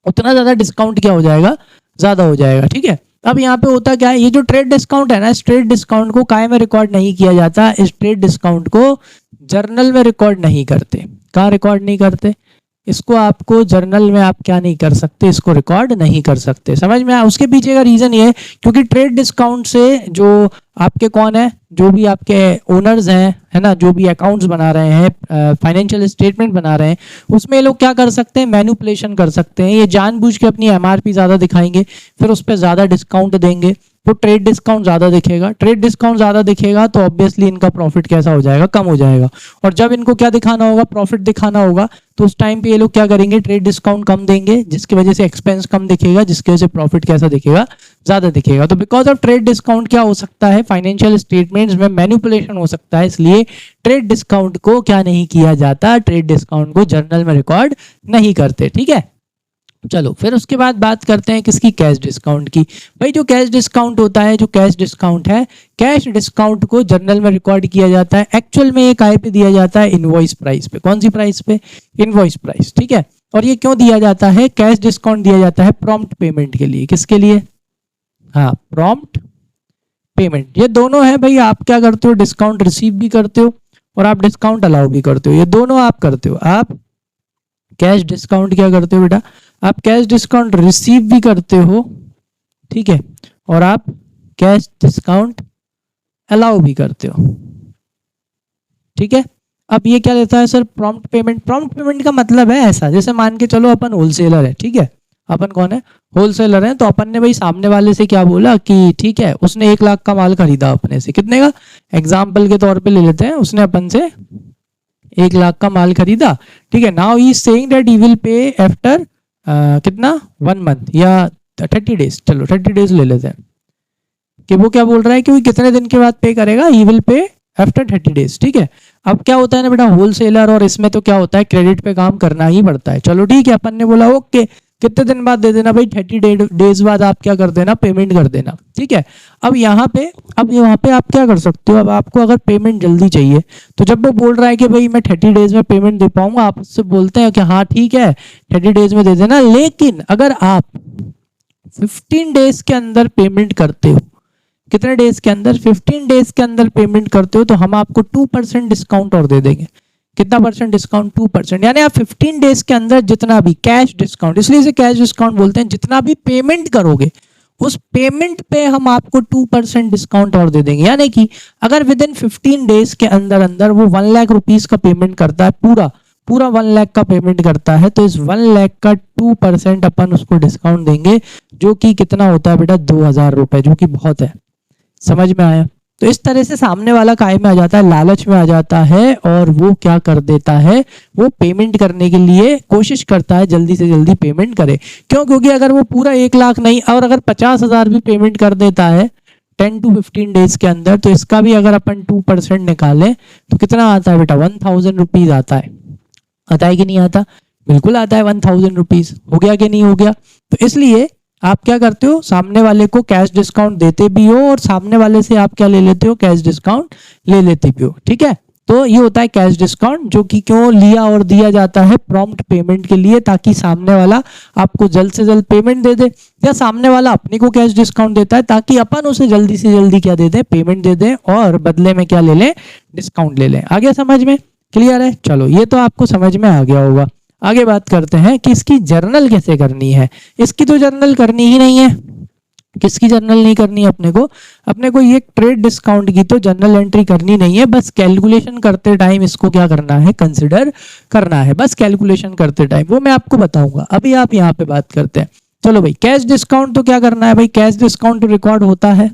उतना ज्यादा डिस्काउंट क्या हो जाएगा, ज्यादा हो जाएगा, ठीक है। अब यहाँ पे होता क्या है, ये जो ट्रेड डिस्काउंट है ना, इस ट्रेड डिस्काउंट को काय में रिकॉर्ड नहीं किया जाता, इस ट्रेड डिस्काउंट को जर्नल में रिकॉर्ड नहीं करते। कहाँ रिकॉर्ड नहीं करते, इसको आपको जर्नल में आप क्या नहीं कर सकते, इसको रिकॉर्ड नहीं कर सकते। समझ में आया? उसके पीछे का रीजन ये है क्योंकि ट्रेड डिस्काउंट से जो आपके कौन है, जो भी आपके ओनर्स हैं, है ना, जो भी अकाउंट्स बना रहे हैं, फाइनेंशियल स्टेटमेंट बना रहे हैं, उसमें ये लोग क्या कर सकते हैं, मैनिपुलेशन कर सकते हैं। ये जानबूझ के अपनी एमआरपी ज़्यादा दिखाएंगे, फिर उस पर ज़्यादा डिस्काउंट देंगे, तो ट्रेड डिस्काउंट ज़्यादा दिखेगा। ट्रेड डिस्काउंट ज़्यादा दिखेगा तो ऑब्वियसली इनका प्रॉफिट कैसा हो जाएगा, कम हो जाएगा। और जब इनको क्या दिखाना होगा, प्रॉफिट दिखाना होगा, तो उस टाइम पे ये लोग क्या करेंगे, ट्रेड डिस्काउंट कम देंगे, जिसकी वजह से एक्सपेंस कम दिखेगा, जिसकी वजह से प्रॉफिट कैसा दिखेगा, ज़्यादा दिखेगा। तो बिकॉज ऑफ ट्रेड डिस्काउंट क्या हो सकता है, फाइनेंशियल स्टेटमेंट्स में मैनिपुलेशन हो सकता है, इसलिए ट्रेड डिस्काउंट को क्या नहीं किया जाता, ट्रेड डिस्काउंट को जर्नल में रिकॉर्ड नहीं करते। ठीक है, चलो फिर उसके बाद बात करते हैं किसकी, कैश डिस्काउंट की। भाई जो कैश डिस्काउंट होता है, जो कैश डिस्काउंट है, कैश डिस्काउंट को जर्नल में रिकॉर्ड किया जाता है। एक्चुअल में ये काय पे दिया जाता है, इनवॉइस प्राइस पे। कौन सी प्राइस पे, इनवॉइस प्राइस। ठीक है, और ये क्यों दिया जाता है, कैश डिस्काउंट दिया जाता है प्रॉम्प्ट पेमेंट के लिए। किसके लिए, हाँ, प्रॉम्प्ट पेमेंट। ये दोनों है भाई, आप क्या करते हो, डिस्काउंट रिसीव भी करते हो और आप डिस्काउंट अलाउ भी करते हो, ये दोनों आप करते हो। आप कैश डिस्काउंट क्या करते हो बेटा, आप कैश डिस्काउंट रिसीव भी करते हो, ठीक है, और आप कैश डिस्काउंट अलाउ भी करते हो। ठीक है, अब ये क्या लेता है sir, prompt payment. Prompt payment का मतलब है ऐसा, जैसे मान के चलो अपन होलसेलर है, ठीक है, अपन कौन है, होलसेलर है, तो अपन ने भाई सामने वाले से क्या बोला कि ठीक है, उसने 1 लाख का माल खरीदा अपने से, कितने का, एग्जाम्पल के तौर पे ले लेते हैं, उसने अपन से 1 लाख का माल खरीदा। ठीक है, now he is saying that he will pay after कितना, 1 मंथ या 30 डेज, चलो 30 डेज ले लेते हैं, कि वो क्या बोल रहा है कि वो कितने दिन के बाद पे करेगा, he will pay after 30 days. ठीक है, अब क्या होता है ना बेटा, होलसेलर और इसमें तो क्या होता है, क्रेडिट पे काम करना ही पड़ता है। चलो ठीक है, अपन ने बोला ओके, कितने दिन बाद दे देना भाई, 30 डेज बाद आप क्या कर देना, पेमेंट कर देना। ठीक है, अब यहाँ पे आप क्या कर सकते हो, अब आपको अगर पेमेंट जल्दी चाहिए, तो जब वो बोल रहा है कि भाई मैं 30 डेज में पेमेंट दे पाऊंगा, आप उससे बोलते हैं कि हाँ ठीक है 30 डेज में दे देना। लेकिन अगर आप 15 डेज के अंदर पेमेंट करते हो, कितने डेज के अंदर, 15 डेज के अंदर पेमेंट करते हो, तो हम आपको 2% डिस्काउंट और दे देंगे। कितना परसेंट डिस्काउंट, 2%। यानी आप 15 डेज के अंदर जितना भी कैश डिस्काउंट, इसलिए इसे कैश डिस्काउंट बोलते हैं, जितना भी पेमेंट करोगे उस पेमेंट पे हम आपको 2% डिस्काउंट और दे देंगे। यानी कि अगर विद इन 15 डेज के अंदर अंदर वो 1 लाख रुपीज का पेमेंट करता है, पूरा 1 लाख का पेमेंट करता है, तो इस 1 लाख का 2% अपन उसको डिस्काउंट देंगे, जो कि कितना होता है बेटा, 2,000 रुपए, जो कि बहुत है। समझ में आया? तो इस तरह से सामने वाला काय में आ जाता है, लालच में आ जाता है, और वो क्या कर देता है, वो पेमेंट करने के लिए कोशिश करता है जल्दी से जल्दी पेमेंट करे। क्यों? क्योंकि अगर वो पूरा 1 लाख नहीं, और अगर 50,000 भी पेमेंट कर देता है 10 to 15 डेज के अंदर, तो इसका भी अगर अपन 2% निकालें तो कितना आता है बेटा, 1,000 रुपीज आता है। आता है कि नहीं आता? बिल्कुल आता है, 1,000 रुपीज। हो गया कि नहीं हो गया? तो इसलिए आप क्या करते हो, सामने वाले को कैश डिस्काउंट देते भी हो, और सामने वाले से आप क्या ले लेते हो, कैश डिस्काउंट ले लेते भी हो। ठीक है, तो ये होता है कैश डिस्काउंट, जो कि क्यों लिया और दिया जाता है, प्रॉम्प्ट पेमेंट के लिए, ताकि सामने वाला आपको जल्द से जल्द पेमेंट दे दे, या सामने वाला अपने को कैश डिस्काउंट देता है ताकि अपन उसे जल्दी से जल्दी क्या दे दें, पेमेंट दे दें, और बदले में क्या ले लें, डिस्काउंट ले लें। आ गया समझ में? क्लियर है? चलो ये तो आपको समझ में आ गया होगा। आगे बात करते हैं कि इसकी जर्नल कैसे करनी है। इसकी तो जर्नल करनी ही नहीं है। किसकी जर्नल नहीं करनी है अपने को ये ट्रेड डिस्काउंट की तो जर्नल एंट्री करनी नहीं है। बस कैलकुलेशन करते टाइम इसको क्या करना है, कंसिडर करना है, बस कैलकुलेशन करते टाइम, वो मैं आपको बताऊंगा। अभी आप यहाँ पे बात करते हैं। चलो भाई, कैश डिस्काउंट तो क्या करना है भाई, कैश डिस्काउंट तो रिकॉर्ड होता है।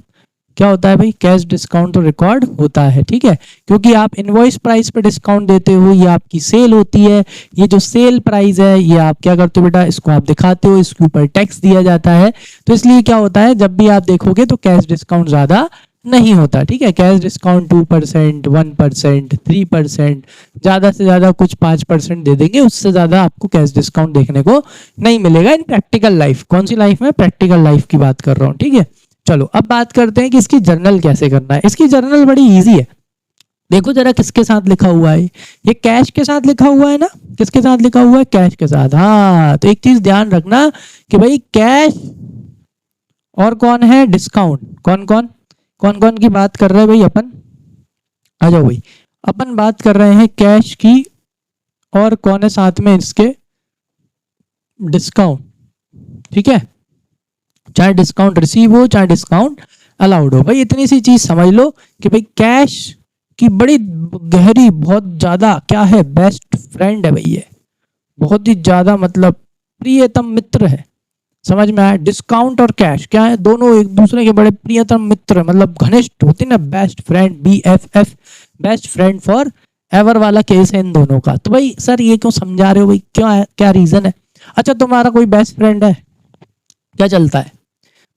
क्या होता है भाई, कैश डिस्काउंट तो रिकॉर्ड होता है। ठीक है, क्योंकि आप इनवॉइस प्राइस पे डिस्काउंट देते हो, ये आपकी सेल होती है। ये जो सेल प्राइस है, ये आप क्या करते हो बेटा, इसको आप दिखाते हो, इसके ऊपर टैक्स दिया जाता है। तो इसलिए क्या होता है, जब भी आप देखोगे तो कैश डिस्काउंट ज्यादा नहीं होता। ठीक है, कैश डिस्काउंट 2%, 1%, 3%, ज्यादा से ज्यादा कुछ 5% दे देंगे, उससे ज्यादा आपको कैश डिस्काउंट देखने को नहीं मिलेगा इन प्रैक्टिकल लाइफ। कौन सी लाइफ में? प्रैक्टिकल लाइफ की बात कर रहा हूँ। ठीक है, चलो अब बात करते हैं कि इसकी जर्नल कैसे करना है। इसकी जर्नल बड़ी इजी है। देखो जरा किसके साथ लिखा हुआ है, ये कैश के साथ लिखा हुआ है ना। किसके साथ लिखा हुआ है? कैश के साथ। हाँ, तो एक चीज ध्यान रखना कि भाई कैश और कौन है, डिस्काउंट। कौन कौन की बात कर रहे हैं भाई अपन? आ जाओ भाई, अपन बात कर रहे हैं कैश की, और कौन है साथ में इसके, डिस्काउंट, ठीक है, चाहे डिस्काउंट रिसीव हो चाहे डिस्काउंट अलाउड हो। भाई इतनी सी चीज समझ लो कि भाई कैश की बड़ी गहरी, बहुत ज्यादा क्या है, बेस्ट फ्रेंड है भाई, ये बहुत ही ज्यादा मतलब प्रियतम मित्र है। समझ में आया? डिस्काउंट और कैश क्या है, दोनों एक दूसरे के बड़े प्रियतम मित्र, मतलब घनिष्ठ होते ना, best friend, BFF, best friend for ever वाला केस है इन दोनों का। तो भाई सर ये क्यों समझा रहे हो भाई, क्या है, क्या रीजन है? अच्छा तुम्हारा कोई बेस्ट फ्रेंड है, क्या चलता है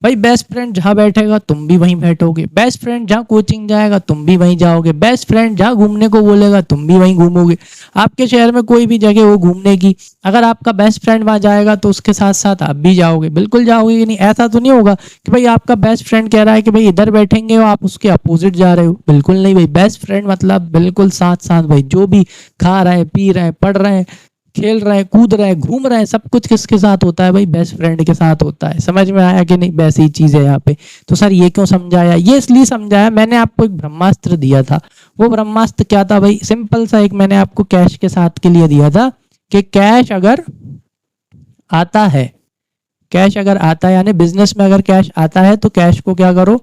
भाई? बेस्ट फ्रेंड जहां बैठेगा तुम भी वहीं बैठोगे, बेस्ट फ्रेंड जहां कोचिंग जाएगा तुम भी वहीं जाओगे, बेस्ट फ्रेंड जहां घूमने को बोलेगा तुम भी वहीं घूमोगे। आपके शहर में कोई भी जगह हो घूमने की, अगर आपका बेस्ट फ्रेंड वहां जाएगा तो उसके साथ साथ आप भी जाओगे, बिल्कुल जाओगे कि नहीं? ऐसा तो नहीं होगा कि भाई आपका बेस्ट फ्रेंड कह रहा है कि भाई इधर बैठेंगे और आप उसके अपोजिट जा रहे हो, बिल्कुल नहीं भाई। बेस्ट फ्रेंड मतलब बिल्कुल साथ साथ भाई, जो भी खा रहे हैं, पी रहे हैं, पढ़ रहे हैं, खेल रहे हैं, कूद रहे हैं, घूम रहे हैं, सब कुछ किसके साथ होता है भाई? बेस्ट फ्रेंड के साथ होता है। समझ में आया कि नहीं? वैसी ही चीज है यहाँ पे। तो सर ये क्यों समझाया? ये इसलिए समझाया, मैंने आपको एक ब्रह्मास्त्र दिया था। वो ब्रह्मास्त्र क्या था भाई? सिंपल सा एक मैंने आपको कैश के साथ के लिए दिया था कि कैश अगर आता है, कैश अगर आता है, यानी बिजनेस में अगर कैश आता है तो कैश को क्या करो?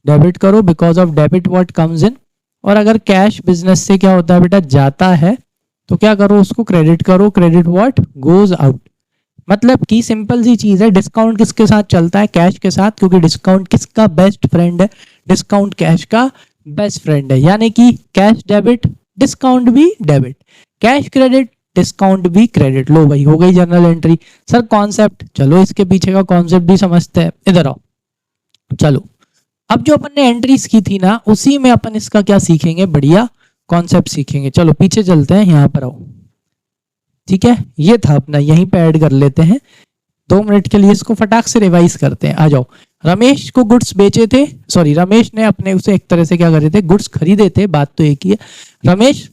डेबिट करो, because of debit what comes in. और अगर कैश बिजनेस से क्या होता है बेटा? जाता है, तो क्या करो? उसको क्रेडिट करो, क्रेडिट व्हाट गोज आउट। मतलब कि सिंपल सी चीज है, डिस्काउंट किसके साथ चलता है? कैश के साथ, क्योंकि डिस्काउंट किसका बेस्ट फ्रेंड है? डिस्काउंट कैश का बेस्ट फ्रेंड है। यानी कि कैश डेबिट, डिस्काउंट भी डेबिट, कैश क्रेडिट, डिस्काउंट भी क्रेडिट। लो भाई हो गई जर्नल एंट्री। सर कॉन्सेप्ट, चलो इसके पीछे का कॉन्सेप्ट भी समझते हैं, इधर आओ। चलो अब जो अपन ने एंट्रीज की थी ना, उसी में अपन इसका क्या सीखेंगे? बढ़िया कॉन्सेप्ट सीखेंगे। चलो पीछे चलते हैं, यहां पर आओ, ठीक है? ये था अपना, यहीं पे ऐड कर लेते हैं। 2 मिनट के लिए इसको फटाक से रिवाइज करते हैं। आ जाओ। रमेश को गुड्स बेचे थे, सॉरी रमेश ने अपने उसे एक तरह से क्या करे थे? गुड्स खरीदे थे, बात तो एक ही है। रमेश,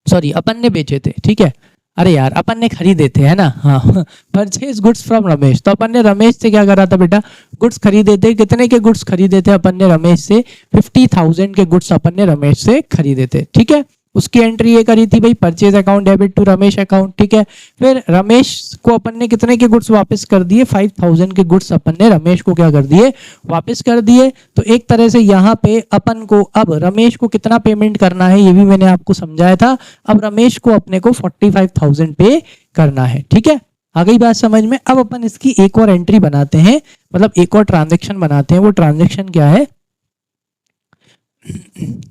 सॉरी अपन ने बेचे थे, ठीक है? अरे यार अपन ने खरीदे थे, है ना? हाँ परचेज गुड्स फ्रॉम रमेश। तो अपन ने रमेश से क्या करा था बेटा? गुड्स खरीदे थे। कितने के गुड्स खरीदे थे अपन ने रमेश से? 50,000 के गुड्स अपन ने रमेश से खरीदे थे, ठीक है? उसकी एंट्री ये करी थी भाई, purchase account debit to Ramesh account, ठीक है? फिर रमेश को अपन ने कितने के गुड्स वापस कर दिए? 5,000 के गुड्स अपन ने रमेश को क्या कर दिए? वापस कर दिए। तो एक तरह से यहाँ पे अपन को अब रमेश को कितना पेमेंट करना है ये भी मैंने आपको समझाया था। अब रमेश को अपने को 45,000 पे करना है, ठीक है? आ गई बात समझ में? अब अपन इसकी एक और एंट्री बनाते हैं, मतलब एक और ट्रांजेक्शन बनाते हैं। वो ट्रांजेक्शन क्या है?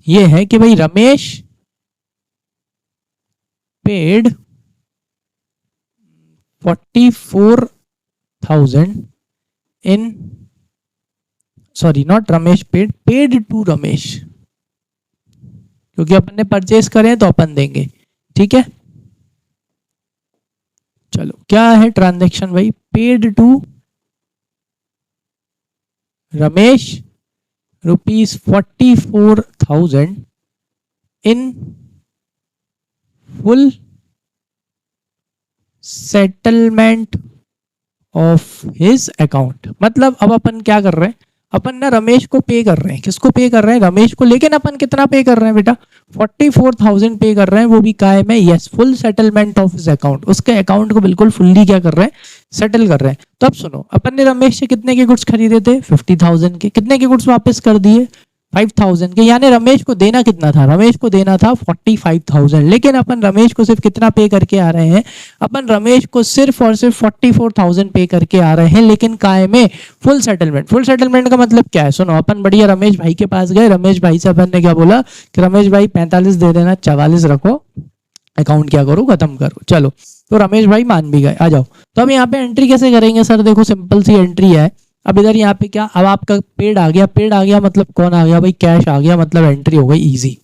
ये है कि भाई Ramesh paid 44,000 in, sorry not Ramesh paid to Ramesh, क्योंकि अपन ने परचेस करे तो अपन देंगे, ठीक है? चलो क्या है ट्रांजैक्शन भाई? Paid to Ramesh ₹44,000 in full settlement of his account. मतलब अब अपन क्या कर रहे हैं? अपन ना रमेश को पे कर रहे हैं। किसको पे कर रहे हैं? रमेश को। लेकिन अपन कितना पे कर रहे हैं बेटा? 44,000 पे कर रहे हैं, वो भी काय में? Yes, full settlement of his account. उसके अकाउंट को बिल्कुल फुल्ली क्या कर रहे हैं? सेटल कर रहे हैं। तो अब सुनो, अपन ने रमेश से कितने के गुड्स खरीदे थे? 50,000 के। कितने के गुड्स वापस कर दिए? 5,000 के। यानी रमेश को देना कितना था? रमेश को देना था 45,000। लेकिन अपन रमेश को सिर्फ कितना पे करके आ रहे हैं? अपन रमेश को सिर्फ और सिर्फ 44,000 पे करके आ रहे हैं, लेकिन काय में? Full settlement. फुल सेटलमेंट का मतलब क्या है? सुनो, अपन बढ़िया रमेश भाई के पास गए। रमेश भाई से अपन ने क्या बोला कि रमेश भाई 45 दे देना, 44 रखो, अकाउंट क्या करो? खत्म करो। चलो, तो रमेश भाई मान भी गए। आ जाओ। तो अब यहाँ पे एंट्री कैसे करेंगे सर? देखो सिंपल सी एंट्री है। अब इधर यहाँ पे क्या, अब आपका पेड आ गया। पेड आ गया मतलब कौन आ गया भाई? कैश आ गया, मतलब एंट्री हो गई इजी।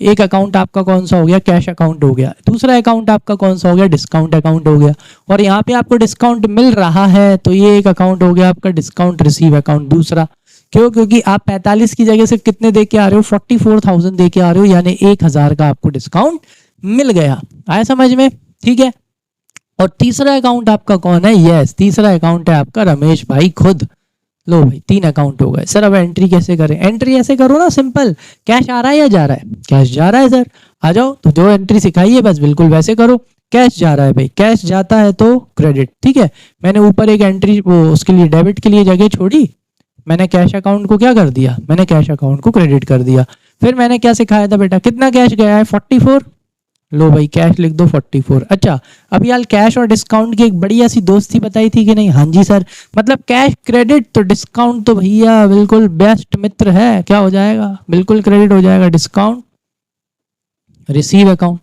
एक अकाउंट आपका कौन सा हो गया? कैश अकाउंट हो गया। दूसरा अकाउंट आपका कौन सा हो गया? डिस्काउंट अकाउंट हो गया। और यहाँ पे आपको डिस्काउंट मिल रहा है, तो ये एक अकाउंट हो गया आपका डिस्काउंट रिसीव अकाउंट। दूसरा क्यों? क्योंकि आप 45 की जगह सिर्फ कितने दे के आ रहे हो? 44,000 दे के आ रहे हो, यानी 1,000 का आपको डिस्काउंट मिल गया। आया समझ में? ठीक है। और तीसरा अकाउंट आपका कौन है? यस, तीसरा अकाउंट है आपका रमेश भाई खुद। लो भाई 3 अकाउंट हो गए। सर अब एंट्री कैसे करें? एंट्री ऐसे करो ना, सिंपल। कैश आ रहा है या जा रहा है? कैश जा रहा है सर। आ जाओ, तो जो एंट्री सिखाई है बस बिल्कुल वैसे करो। कैश जा रहा है भाई, कैश जाता है तो क्रेडिट, ठीक है। मैंने ऊपर एक एंट्री वो उसके लिए डेबिट के लिए जगह छोड़ी, मैंने कैश अकाउंट को क्या कर दिया, मैंने कैश अकाउंट को क्रेडिट कर दिया। फिर मैंने क्या सिखाया था बेटा, कितना कैश गया है 44, लो भाई कैश लिख दो 44। अच्छा, अब यार कैश और डिस्काउंट की एक बढ़िया सी दोस्ती बताई थी कि नहीं, हाँ जी सर, मतलब कैश क्रेडिट तो डिस्काउंट तो भैया बिल्कुल बेस्ट मित्र है, क्या हो जाएगा, बिल्कुल क्रेडिट हो जाएगा। डिस्काउंट रिसीव अकाउंट,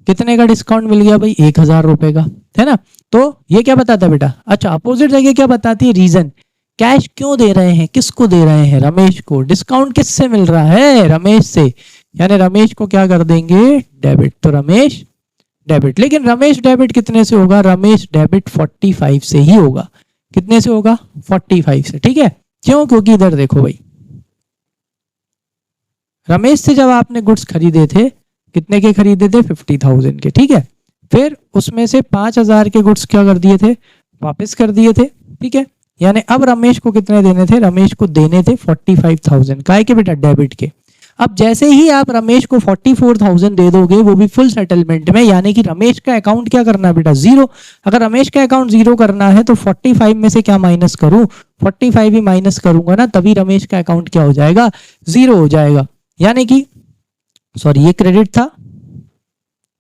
कितने का डिस्काउंट मिल गया भाई, 1000 रुपए का, है ना। तो ये क्या बताता है बेटा, अच्छा अपोजिट जगह क्या बताती है, रीजन, कैश क्यों दे रहे हैं, किसको दे रहे हैं, रमेश को। डिस्काउंट किससे मिल रहा है, रमेश से, यानी रमेश को क्या कर देंगे, डेबिट, तो रमेश डेबिट। लेकिन रमेश डेबिट कितने से होगा, रमेश डेबिट 45 से ही होगा, कितने से होगा, 45 से, ठीक है। क्यों, क्योंकि इधर देखो भाई, रमेश से जब आपने गुड्स खरीदे थे, कितने के खरीदे थे, 50,000 के, ठीक है। फिर उसमें से 5,000 के गुड्स क्या कर दिए थे, वापस कर दिए थे, ठीक है। यानी अब रमेश को कितने देने थे, रमेश को देने थे 45,000, काय के बेटा, डेबिट के। अब जैसे ही आप रमेश को 44,000 दे दोगे, वो भी फुल सेटलमेंट में, यानी कि रमेश का अकाउंट क्या करना है बेटा, जीरो। अगर रमेश का अकाउंट जीरो करना है तो 45 में से क्या माइनस करूं, 45 ही माइनस करूंगा ना, तभी रमेश का अकाउंट क्या हो जाएगा, जीरो हो जाएगा। यानी कि सॉरी ये क्रेडिट था,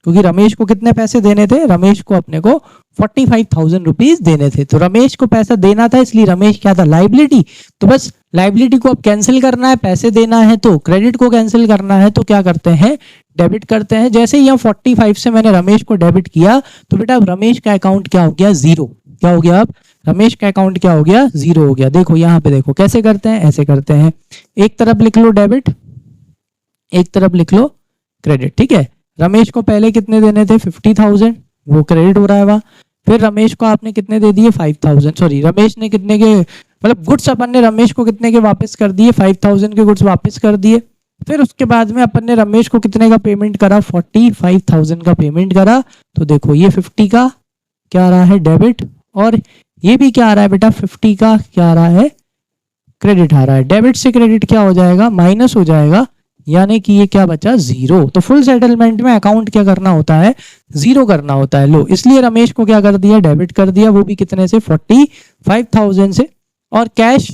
क्योंकि रमेश को कितने पैसे देने थे, रमेश को अपने को 45,000 रुपीज देने थे, तो रमेश को पैसा देना था, इसलिए रमेश क्या था, लाइबिलिटी। तो बस लाइबिलिटी को अब कैंसिल करना है, पैसे देना है तो क्रेडिट को कैंसिल करना है, तो क्या करते हैं, डेबिट करते हैं। जैसे ही 45 से मैंने रमेश को डेबिट किया, तो बेटा अब रमेश का अकाउंट क्या हो गया, जीरो। क्या हो गया, अब रमेश का अकाउंट क्या हो गया, जीरो हो गया। देखो यहाँ पे देखो कैसे करते हैं, ऐसे करते हैं, एक तरफ लिख लो डेबिट, एक तरफ लिख लो क्रेडिट, ठीक है। रमेश को पहले कितने देने थे, 50,000, वो क्रेडिट हो रहा है वहां। फिर रमेश को आपने कितने दे दिए, 5,000, सॉरी रमेश ने कितने के, मतलब गुड्स अपन ने रमेश को कितने के वापस कर दिए, 5,000 के गुड्स वापस कर दिए। फिर उसके बाद में अपन ने रमेश को कितने का पेमेंट करा, 45,000 का पेमेंट करा। तो देखो ये 50 का क्या आ रहा है, डेबिट, और ये भी क्या आ रहा है बेटा, 50 का क्या आ रहा है, क्रेडिट आ रहा है। डेबिट से क्रेडिट क्या हो जाएगा, माइनस हो जाएगा, यानी कि ये क्या बचा, जीरो। तो फुल सेटलमेंट में अकाउंट क्या करना होता है, जीरो करना होता है। लो, इसलिए रमेश को क्या कर दिया, डेबिट कर दिया, वो भी कितने से, 45,000 से। और कैश,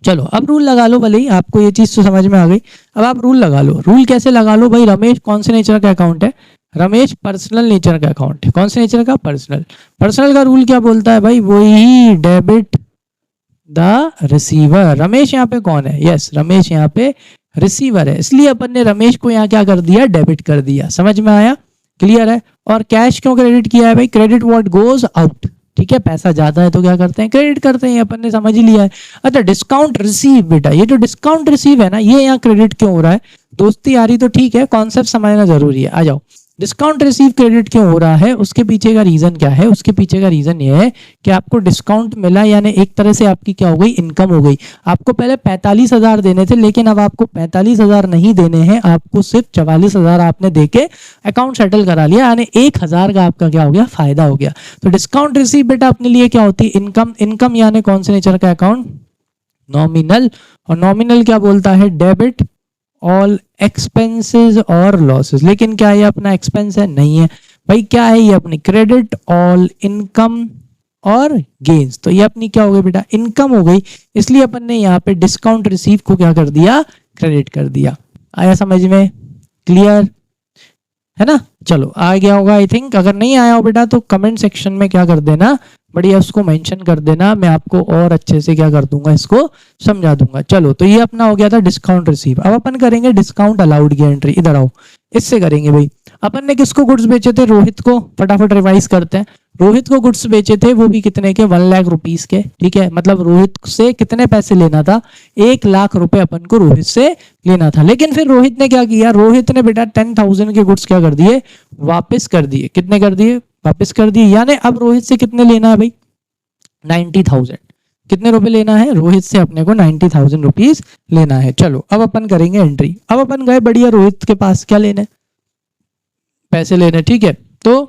चलो अब रूल लगा लो, भले ही आपको ये चीज तो समझ में आ गई। अब आप रूल लगा लो, रूल कैसे लगा लो भाई, रमेश कौन से नेचर का अकाउंट है, रमेश पर्सनल नेचर का अकाउंट है। कौन से नेचर का, पर्सनल। पर्सनल का रूल क्या बोलता है भाई, वही डेबिट द रिसीवर। रमेश यहाँ पे कौन है, यस रमेश यहाँ पे रिसीवर है, इसलिए अपन ने रमेश को यहाँ क्या कर दिया, डेबिट कर दिया। समझ में आया, क्लियर है। और कैश क्यों क्रेडिट किया है भाई, क्रेडिट व्हाट गोज आउट, ठीक है। पैसा जाता है तो क्या करते हैं, क्रेडिट करते हैं, अपन ने समझ ही लिया है। अच्छा डिस्काउंट रिसीव, बेटा ये जो डिस्काउंट रिसीव है ना, ये यहाँ क्रेडिट क्यों हो रहा है, दोस्ती यारी तो ठीक है, कॉन्सेप्ट समझना जरूरी है, आ जाओ। डिस्काउंट रिसीव क्रेडिट क्यों हो रहा है, उसके पीछे का रीजन क्या है, उसके पीछे का रीजन ये है कि आपको डिस्काउंट मिला, यानी एक तरह से आपकी क्या हो गई, इनकम हो गई। आपको पहले 45,000 देने थे, लेकिन अब आपको 45,000 नहीं देने हैं, आपको सिर्फ 44,000 आपने देके अकाउंट सेटल करा लिया, यानी 1,000 का आपका क्या हो गया, फायदा हो गया। तो डिस्काउंट रिसीव बेटा अपने लिए क्या होती है, इनकम। इनकम यानी कौन से नेचर का अकाउंट, नॉमिनल। और नॉमिनल क्या बोलता है, डेबिट ऑल एक्सपेंसेस और लॉसेस। लेकिन क्या ये अपना एक्सपेंस है, नहीं है भाई, क्या है ये अपनी क्रेडिट ऑल इनकम और गेन्स। तो ये अपनी क्या हो गई बेटा, इनकम हो गई, इसलिए अपन ने यहाँ पे डिस्काउंट रिसीव को क्या कर दिया, क्रेडिट कर दिया। आया समझ में, क्लियर है ना। चलो आ गया होगा आई थिंक, अगर नहीं आया हो बेटा तो कमेंट सेक्शन में क्या कर देना, बढ़िया उसको मेंशन कर देना, मैं आपको और अच्छे से क्या कर दूंगा, इसको समझा दूंगा। चलो तो ये अपना हो गया था डिस्काउंट रिसीव। अब अपन करेंगे डिस्काउंट अलाउड की एंट्री, इधर आओ, इससे करेंगे भाई। अपन ने किसको गुड्स बेचे थे, रोहित को, फटाफट रिवाइज करते हैं। रोहित को गुड्स बेचे थे, वो भी कितने के, 1 लाख रुपीस के, ठीक है। मतलब रोहित से कितने पैसे लेना था, 1 लाख रुपए अपन को रोहित से लेना था। लेकिन फिर रोहित ने क्या किया, रोहित ने बेटा 10,000 के गुड्स क्या कर दिए, वापस कर दिए। कितने कर दिए, वापस कर दिए। यानी अब रोहित से कितने लेना है भाई, 90,000। कितने रुपए लेना है, रोहित से अपने को 90,000 रुपीज लेना है। चलो अब अपन करेंगे एंट्री। अब अपन गए बढ़िया रोहित के पास, क्या लेने, पैसे लेने, ठीक है। तो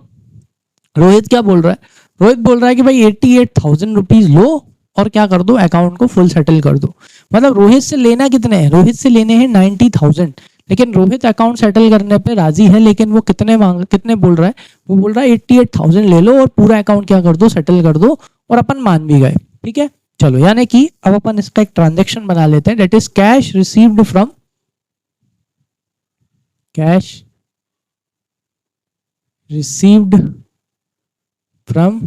रोहित क्या बोल रहा है, रोहित बोल रहा है कि भाई 88,000 रुपीज लो और क्या कर दो, अकाउंट को फुल सेटल कर दो। मतलब रोहित से लेना कितने हैं, रोहित से लेने हैं 90,000, लेकिन रोहित अकाउंट सेटल करने पे राजी है, लेकिन वो कितने बोल रहा है, वो बोल रहा है 88,000 ले लो और पूरा अकाउंट क्या कर दो, सेटल कर दो, और अपन मान भी गए। ठीक है, चलो, यानी कि अब अपन इसका एक ट्रांजेक्शन बना लेते हैं, that is cash received from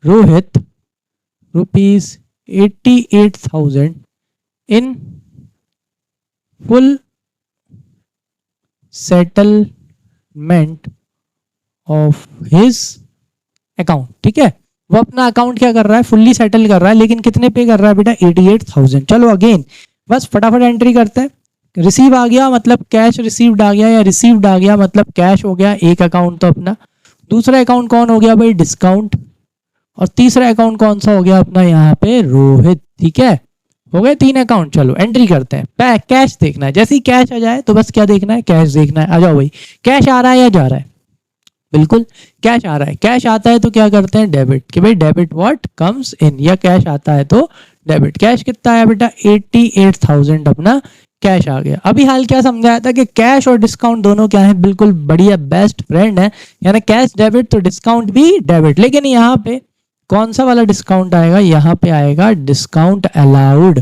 Rohit rupees 88,000 in full settlement of his account. ठीक है, वो अपना अकाउंट क्या कर रहा है, फुल्ली सेटल कर रहा है, लेकिन कितने पे कर रहा है बेटा, 88,000। चलो अगेन बस फटाफट एंट्री करते हैं। रिसीव आ गया मतलब कैश रिसीव्ड आ गया, या रिसीव्ड आ गया मतलब कैश हो गया, एक अकाउंट तो अपना। दूसरा अकाउंट कौन हो गया भाई, डिस्काउंट। और तीसरा अकाउंट कौन सा हो गया अपना यहाँ पे, रोहित। ठीक है, हो गए 3 अकाउंट। चलो एंट्री करते हैं। कैश देखना है, जैसे ही कैश आ जाए तो बस क्या देखना है, कैश देखना है। आ जाओ भाई, कैश आ रहा है या जा रहा है, बिल्कुल कैश आ रहा है। कैश आता है तो क्या करते हैं, डेबिट, कि भाई डेबिट व्हाट कम्स इन, या कैश आता है तो डेबिट। कैश कितना आया बेटा, 88,000 अपना कैश आ गया। अभी हाल क्या समझाया था कि कैश और डिस्काउंट दोनों क्या है, बिल्कुल बढ़िया बेस्ट फ्रेंड है, यानी कैश डेबिट तो डिस्काउंट भी डेबिट। लेकिन यहाँ पे कौन सा वाला डिस्काउंट आएगा, यहाँ पे आएगा डिस्काउंट अलाउड।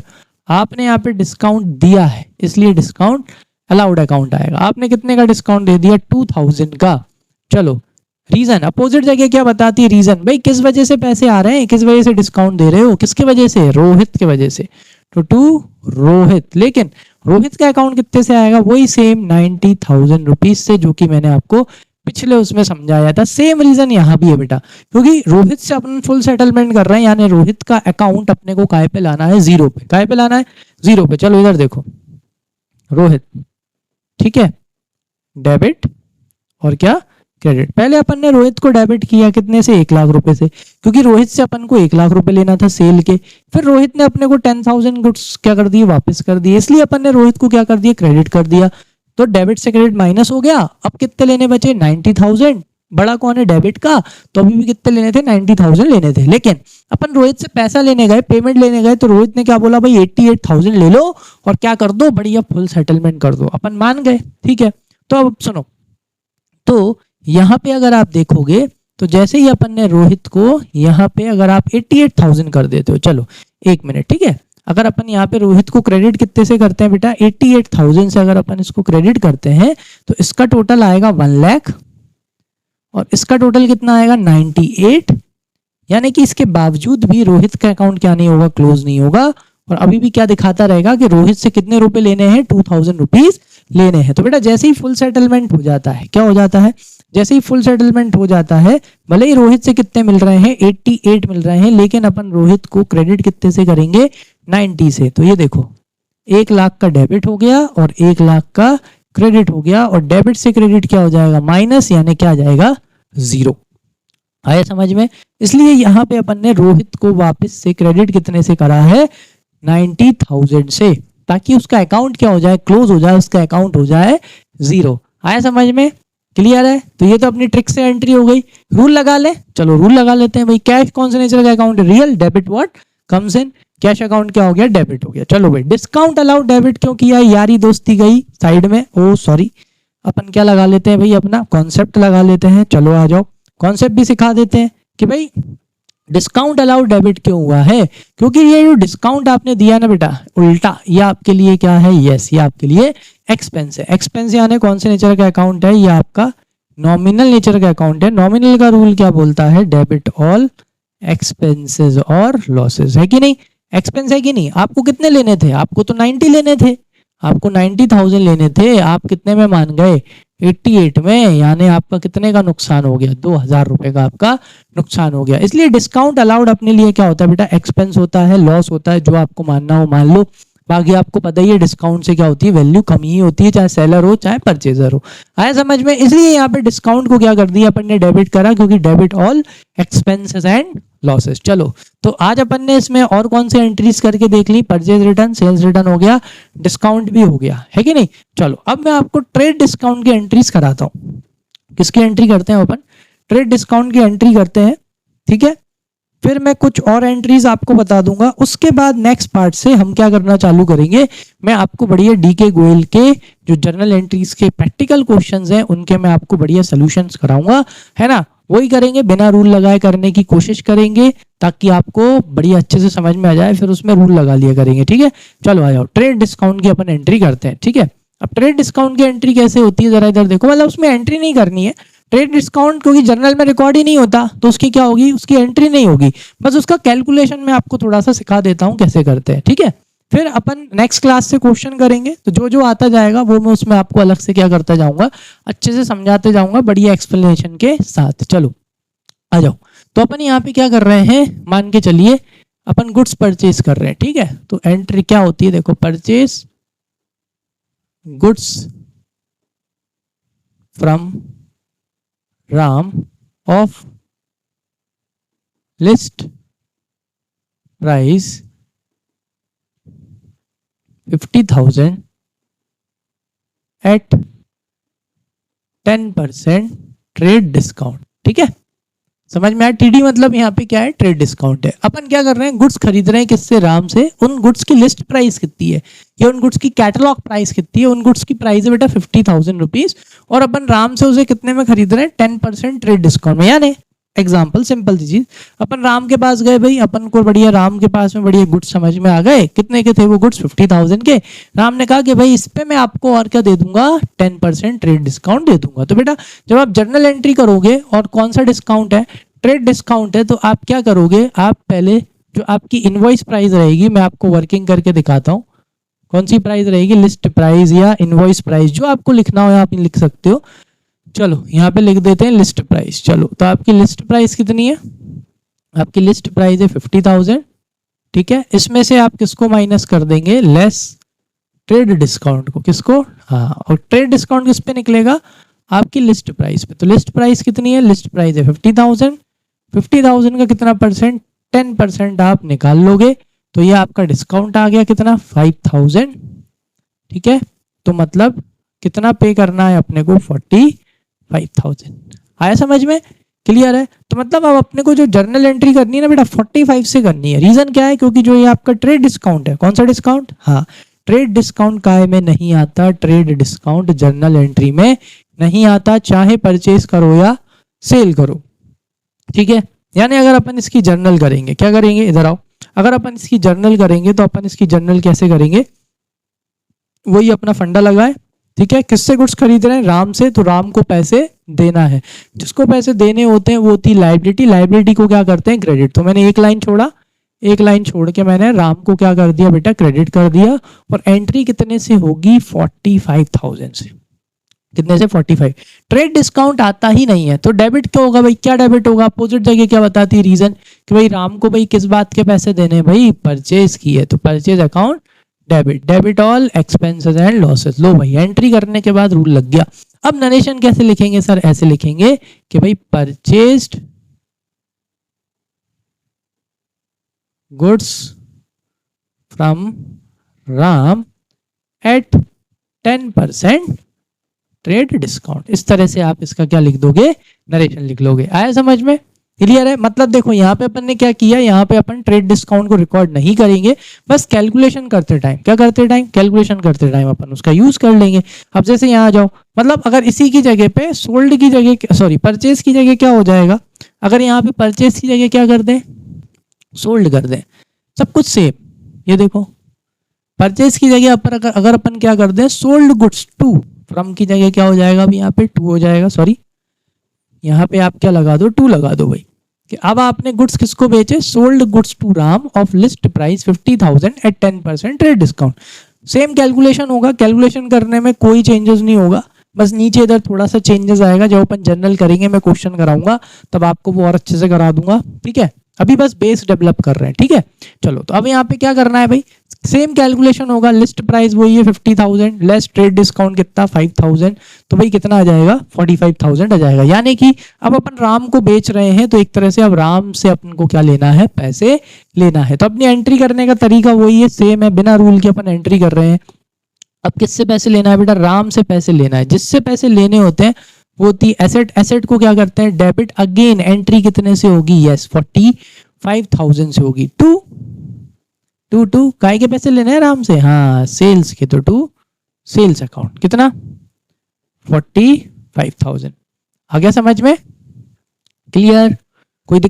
आपने यहाँ पे डिस्काउंट दिया है इसलिए डिस्काउंट अलाउड अकाउंट आएगा। आपने कितने का डिस्काउंट दे दिया, 2000 का। चलो रीजन, अपोजिट जगह क्या बताती है रीजन, भाई किस वजह से पैसे आ रहे हैं, किस वजह से डिस्काउंट दे रहे हो, किसके वजह से, रोहित के वजह से, तो टू रोहित। लेकिन रोहित का अकाउंट कितने से आएगा, वही सेम 90,000 रुपीज से, जो कि मैंने आपको पिछले उसमें समझाया था। सेम रीजन यहाँ भी है बेटा, क्योंकि रोहित से अपन फुल सेटलमेंट कर रहे हैं, यानी रोहित का अकाउंट अपने को काय पे लाना है, जीरो पे। काय पे लाना है, जीरो पे। चलो इधर देखो, रोहित, ठीक है, डेबिट और क्या, क्रेडिट। पहले अपन ने रोहित को डेबिट किया कितने से, 1 लाख रुपए से, क्योंकि रोहित से अपन को 1 लाख रुपए लेना था सेल के। फिर रोहित ने अपने को 10,000 गुड्स क्या कर दिए, वापस कर दिए, इसलिए अपन ने रोहित को क्या कर दिया, क्रेडिट कर दिया। तो डेबिट से क्रेडिट माइनस हो गया। अब कितने लेने बचे, 90,000। बड़ा कौन है, डेबिट का, तो अभी भी कितने लेने थे, 90,000 लेने थे। लेकिन अपन रोहित से पैसा लेने गए, पेमेंट लेने गए, तो रोहित ने क्या बोला, भाई 88,000 ले लो और क्या कर दो, बढ़िया फुल सेटलमेंट कर दो। अपन मान गए, ठीक है। तो अब सुनो, तो यहाँ पे अगर आप देखोगे तो जैसे ही अपन ने रोहित को यहाँ पे अगर आप 88,000 कर देते हो, चलो 1 मिनट, ठीक है, अगर अपन यहाँ पे रोहित को क्रेडिट कितने से करते हैं बेटा, 88,000 से अगर अपन इसको क्रेडिट करते हैं तो इसका टोटल आएगा 1 लाख और इसका टोटल कितना आएगा, 98। यानी कि इसके बावजूद भी रोहित का अकाउंट क्या नहीं होगा, क्लोज नहीं होगा, और अभी भी क्या दिखाता रहेगा कि रोहित से कितने रुपए लेने हैं, 2,000 रुपीज लेने हैं। तो बेटा जैसे ही फुल सेटलमेंट हो जाता है, क्या हो जाता है, जैसे ही फुल सेटलमेंट हो जाता है, भले ही रोहित से कितने मिल रहे हैं, 88 मिल रहे हैं, लेकिन अपन रोहित को क्रेडिट कितने से करेंगे, 90 से। तो ये देखो 1 लाख का डेबिट हो गया और 1 लाख का क्रेडिट हो गया, और डेबिट से क्रेडिट क्या हो जाएगा, माइनस, यानी क्या आ जाएगा, 0। आया समझ में। इसलिए यहाँ पे अपन ने रोहित को वापस से क्रेडिट कितने से करा है, 90,000 से, ताकि उसका अकाउंट क्या हो जाए, क्लोज हो जाए, उसका अकाउंट हो जाए 0। आया समझ में, क्लियर है। तो ये तो अपनी ट्रिक से एंट्री हो गई। रूल लगा ले, चलो रूल लगा लेते हैं भाई। कैश कौन से नेचर का अकाउंट है, real, debit what comes in, cash account क्या हो गया, डेबिट हो गया। चलो भाई, डिस्काउंट अलाउड डेबिट क्यों किया, यारी दोस्ती गई साइड में, ओ सॉरी, अपन क्या लगा लेते हैं भाई, अपना कॉन्सेप्ट लगा लेते हैं। चलो आ जाओ, कॉन्सेप्ट भी सिखा देते हैं कि भाई डिस्काउंट अलाउड डेबिट क्यों हुआ है, क्योंकि ये जो डिस्काउंट आपने दिया ना बेटा उल्टा, ये आपके लिए क्या है, यस, ये आपके लिए एक्सपेंस है। एक्सपेंस यानी कौन से नेचर का अकाउंट है, ये आपका नॉमिनल नेचर का अकाउंट है। नॉमिनल का रूल क्या बोलता है, डेबिट ऑल एक्सपेंसेस और लॉसेस, है कि नहीं, एक्सपेंस है कि नहीं। आपको कितने लेने थे, आपको तो 90 लेने थे, आपको 90,000 लेने थे, आप कितने में मान गए, 88 में, यानी आपका कितने का नुकसान हो गया, 2,000 रुपए का आपका नुकसान हो गया। इसलिए डिस्काउंट अलाउड अपने लिए क्या होता है बेटा, एक्सपेंस होता है, लॉस होता है, जो आपको मानना हो मान लो। बाकी आपको पता ही है डिस्काउंट से क्या होती है, वैल्यू कम ही होती है, चाहे सेलर हो चाहे परचेजर हो। आया समझ में। इसलिए यहाँ पे डिस्काउंट को क्या कर दिया अपन ने, डेबिट करा, क्योंकि debit all expenses and losses. चलो तो आज अपन ने इसमें और कौन से एंट्रीज करके देख ली, परचेज रिटर्न, सेल्स रिटर्न हो गया, डिस्काउंट भी हो गया, है कि नहीं। चलो अब मैं आपको ट्रेड डिस्काउंट की एंट्रीज कराता हूँ। किसकी एंट्री करते हैं अपन, ट्रेड डिस्काउंट की एंट्री करते हैं, ठीक है। फिर मैं कुछ और एंट्रीज आपको बता दूंगा। उसके बाद नेक्स्ट पार्ट से हम क्या करना चालू करेंगे, मैं आपको बढ़िया डीके गोयल के जो जर्नल एंट्रीज के प्रैक्टिकल क्वेश्चंस हैं उनके मैं आपको बढ़िया सॉल्यूशंस कराऊंगा, है ना। वही करेंगे, बिना रूल लगाए करने की कोशिश करेंगे ताकि आपको बढ़िया अच्छे से समझ में आ जाए, फिर उसमें रूल लगा लिया करेंगे, ठीक है। चलो आ जाओ, ट्रेड डिस्काउंट की अपन एंट्री करते हैं, ठीक है। अब ट्रेड डिस्काउंट की एंट्री कैसे होती है, जरा इधर देखो। मतलब उसमें एंट्री नहीं करनी है, ट्रेड डिस्काउंट क्योंकि जर्नल में रिकॉर्ड ही नहीं होता तो उसकी क्या होगी, उसकी एंट्री नहीं होगी। बस उसका कैलकुलेशन मैं आपको थोड़ा सा सिखा देता हूं कैसे करते हैं, ठीक है। फिर अपन नेक्स्ट क्लास से क्वेश्चन करेंगे, तो जो जो आता जाएगा वो मैं उसमें आपको अलग से क्या करता जाऊंगा, अच्छे से समझाते जाऊंगा बढ़िया एक्सप्लेनेशन के साथ। चलो आ जाओ। तो अपन यहाँ पे क्या कर रहे हैं, मान के चलिए अपन गुड्स परचेज कर रहे हैं, ठीक है। तो एंट्री क्या होती है, देखो, purchase goods from Ram of list price 50,000 at 10% trade discount, ठीक है। समझ में आया, टीडी मतलब यहाँ पे क्या है, ट्रेड डिस्काउंट है। अपन क्या कर रहे हैं, गुड्स खरीद रहे हैं किससे, राम से। उन गुड्स की लिस्ट प्राइस कितनी है, या उन गुड्स की कैटलॉग प्राइस कितनी है। उन गुड्स की प्राइस है बेटा 50,000 रुपीज, और अपन राम से उसे कितने में खरीद रहे हैं, 10% ट्रेड डिस्काउंट में। यानी एग्जाम्पल सिंपल सी चीज, अपन राम के पास गए भाई, अपन को बढ़िया राम के पास में बढ़िया गुड्स समझ में आ गए, कितने के थे वो गुड्स, 50,000 के। राम ने कहा कि भाई इस पे मैं आपको और क्या दे दूंगा, 10% ट्रेड डिस्काउंट दे दूंगा। तो बेटा जब आप जर्नल एंट्री करोगे और कौन सा डिस्काउंट है, ट्रेड डिस्काउंट है, तो आप क्या करोगे, आप पहले जो आपकी इनवॉइस प्राइस रहेगी, मैं आपको वर्किंग करके दिखाता हूँ कौन सी प्राइस रहेगी, लिस्ट प्राइस या इनवॉइस प्राइस, जो आपको लिखना हो आप लिख सकते हो। चलो यहाँ पे लिख देते हैं लिस्ट प्राइस। चलो तो आपकी लिस्ट प्राइस कितनी है, आपकी लिस्ट प्राइस है 50,000, ठीक है। इसमें से आप किसको माइनस कर देंगे, लेस ट्रेड डिस्काउंट को, किसको, हाँ, और ट्रेड डिस्काउंट किस पे निकलेगा, आपकी लिस्ट प्राइस पे। तो लिस्ट प्राइस कितनी है, लिस्ट प्राइस है 50,000, 50,000 का कितना परसेंट, 10% आप निकाल लोगे, तो ये आपका डिस्काउंट आ गया कितना, 5,000, ठीक है। तो मतलब कितना पे करना है अपने को, 45,000। आया समझ में, क्लियर है। तो मतलब अब अपने को जो जर्नल एंट्री करनी है ना बेटा, 45 से करनी है। रीजन क्या है, क्योंकि जो ये आपका ट्रेड डिस्काउंट है, कौन सा डिस्काउंट, हाँ, ट्रेड डिस्काउंट काय में नहीं आता, ट्रेड डिस्काउंट जर्नल एंट्री में नहीं आता, चाहे परचेज करो या सेल करो, ठीक है। यानी अगर अपन इसकी जर्नल करेंगे, क्या करेंगे, इधर आओ, अगर अपन इसकी जर्नल करेंगे तो अपन इसकी जर्नल कैसे करेंगे, वही अपना फंडा लगाए, ठीक है। किससे गुड्स खरीद रहे हैं, राम से, तो राम को पैसे देना है, जिसको पैसे देने होते हैं वो होती लाइबिलिटी, लाइबिलिटी को क्या करते हैं, क्रेडिट। तो मैंने एक लाइन छोड़ा, एक लाइन छोड़ के मैंने राम को क्या कर दिया बेटा, क्रेडिट कर दिया, और एंट्री कितने से होगी, 45,000 से, कितने से, 45। ट्रेड डिस्काउंट आता ही नहीं है, तो डेबिट क्या होगा भाई, क्या डेबिट होगा, अपोजिट जगह क्या बताती है रीजन, कि भाई राम को भाई किस बात के पैसे देने, भाई परचेज की है, तो purchase account debit, debit all expenses and losses. लो भाई एंट्री करने के बाद रूल लग गया। अब नरेशन कैसे लिखेंगे सर, ऐसे लिखेंगे कि भाई purchased goods from Ram at 10% trade discount. इस तरह से आप इसका क्या लिख दोगे, नरेशन लिख लोगे। आया समझ में, क्लियर है। मतलब देखो यहाँ पे अपन ने क्या किया, यहाँ पे अपन ट्रेड डिस्काउंट को रिकॉर्ड नहीं करेंगे, बस कैलकुलेशन करते टाइम, क्या करते टाइम, कैलकुलेशन करते टाइम अपन उसका यूज कर लेंगे। अब जैसे यहाँ आ जाओ, मतलब अगर इसी की जगह पे सोल्ड की जगह, सॉरी परचेज की जगह क्या हो जाएगा, अगर यहाँ पे परचेज की जगह क्या कर दें, सोल्ड कर दें, सब कुछ सेम। ये देखो परचेज की जगह पर अगर अपन क्या कर दें, सोल्ड गुड्स टू, फ्रॉम की जगह क्या हो जाएगा, अभी यहाँ पे टू हो जाएगा, सॉरी यहाँ पे आप क्या लगा दो, टू लगा दो भाई, कि अब आपने गुड्स किसको बेचे, sold goods to Ram of list price 50,000 at 10% trade discount. Same calculation होगा, कैलकुलेशन करने में कोई चेंजेस नहीं होगा, बस नीचे इधर थोड़ा सा चेंजेस आएगा। जब अपन जनरल करेंगे, मैं क्वेश्चन कराऊंगा तब आपको वो और अच्छे से करा दूंगा, ठीक है। अभी बस बेस डेवलप कर रहे हैं, ठीक है। चलो तो अब यहाँ पे क्या करना है भाई, सेम कैलकुलेशन होगा, लिस्ट प्राइस वही है 50,000 लेस ट्रेड डिस्काउंट कितना 5,000, तो भाई कितना आ जाएगा 45,000 आ जाएगा। यानी कि अब अपन राम को बेच रहे हैं, तो एक तरह से अब राम से अपन को क्या लेना है, पैसे लेना है। तो अपनी एंट्री करने का तरीका वही है, सेम है, बिना रूल के अपन एंट्री कर रहे हैं। अब किससे पैसे लेना है बेटा, राम से पैसे लेना है। जिससे पैसे लेने होते हैं वो होती एसेट, एसेट को क्या करते हैं डेबिट, अगेन एंट्री कितने से होगी, यस 40, 5,000 से होगी। टू काय के पैसे लेने हैं राम से, हाँ सेल्स के, तो टू सेल्स अकाउंट कितना 45,000। आ गया समझ में, क्लियर, कोई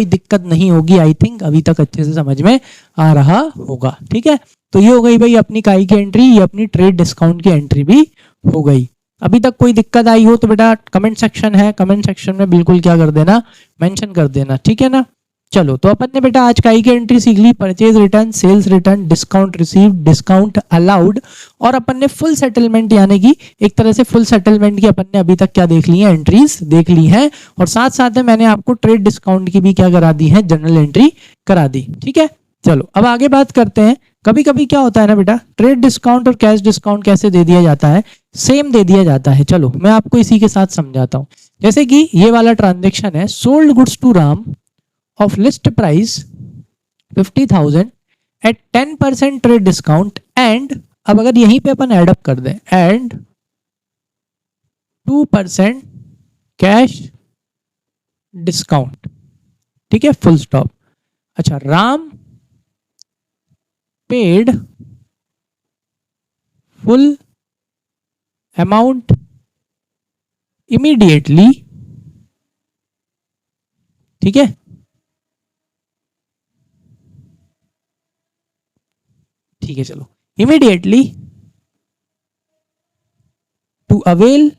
दिक्कत नहीं होगी आई थिंक, अभी तक अच्छे से समझ में आ रहा होगा। ठीक है, तो ये हो गई भाई अपनी काई की एंट्री, ये अपनी ट्रेड डिस्काउंट की एंट्री भी हो गई। अभी तक कोई दिक्कत आई हो तो बेटा कमेंट सेक्शन है, कमेंट सेक्शन में बिल्कुल क्या कर देना, मेंशन कर देना, ठीक है ना। चलो तो अपन ने बेटा आज काई की एंट्री सीख ली, purchase return, sales return, discount receive, discount allowed, और अपन ने फुल सेटलमेंट यानी कि एक तरह से फुल सेटलमेंट की अपन ने अभी तक क्या देख ली है, एंट्रीज देख ली है, और साथ साथ में मैंने आपको ट्रेड डिस्काउंट की भी क्या करा दी है, जनरल एंट्री करा दी। ठीक है, चलो अब आगे बात करते हैं। कभी कभी क्या होता है ना बेटा, ट्रेड डिस्काउंट और कैश डिस्काउंट कैसे दे दिया जाता है, सेम दे दिया जाता है। चलो मैं आपको इसी के साथ समझाता हूं। जैसे कि ये वाला ट्रांजेक्शन है, sold goods to Ram of list price 50,000 at 10% trade discount and, अब अगर यहीं पे अपन एड अप कर दें, and 2% कैश डिस्काउंट, ठीक है, फुल स्टॉप। अच्छा, Ram paid full amount immediately, ठीक है, ठीक है, चलो immediately to avail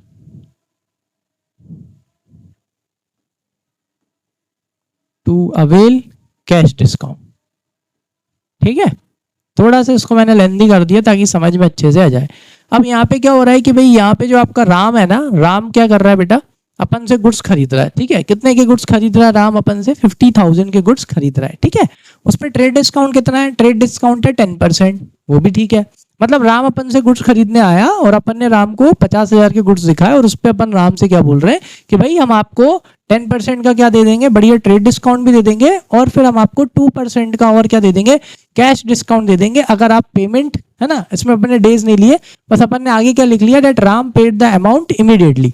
cash discount. ठीक है, थोड़ा सा इसको मैंने लेंदी कर दिया ताकि समझ में अच्छे से आ जाए। अब यहाँ पे क्या हो रहा है कि भाई यहाँ पे जो आपका राम है ना, राम क्या कर रहा है बेटा, अपन से गुड्स खरीद रहा है। ठीक है, कितने के गुड्स खरीद रहा है राम, अपन से 50,000 के गुड्स खरीद रहा है। ठीक है, उस पर ट्रेड डिस्काउंट कितना है, ट्रेड डिस्काउंट है 10%, वो भी ठीक है। मतलब राम अपन से गुड्स खरीदने आया और अपन ने राम को 50,000 के गुड्स दिखाए, और उस पर अपन राम से क्या बोल रहे हैं कि भाई हम आपको 10% का क्या दे देंगे, बढ़िया ट्रेड डिस्काउंट भी दे देंगे, और फिर हम आपको 2% का और क्या दे देंगे, कैश डिस्काउंट दे देंगे, अगर आप पेमेंट, है ना, इसमें अपन ने डेज नहीं लिए, बस अपन ने आगे क्या लिख लिया, that Ram paid the amount immediately.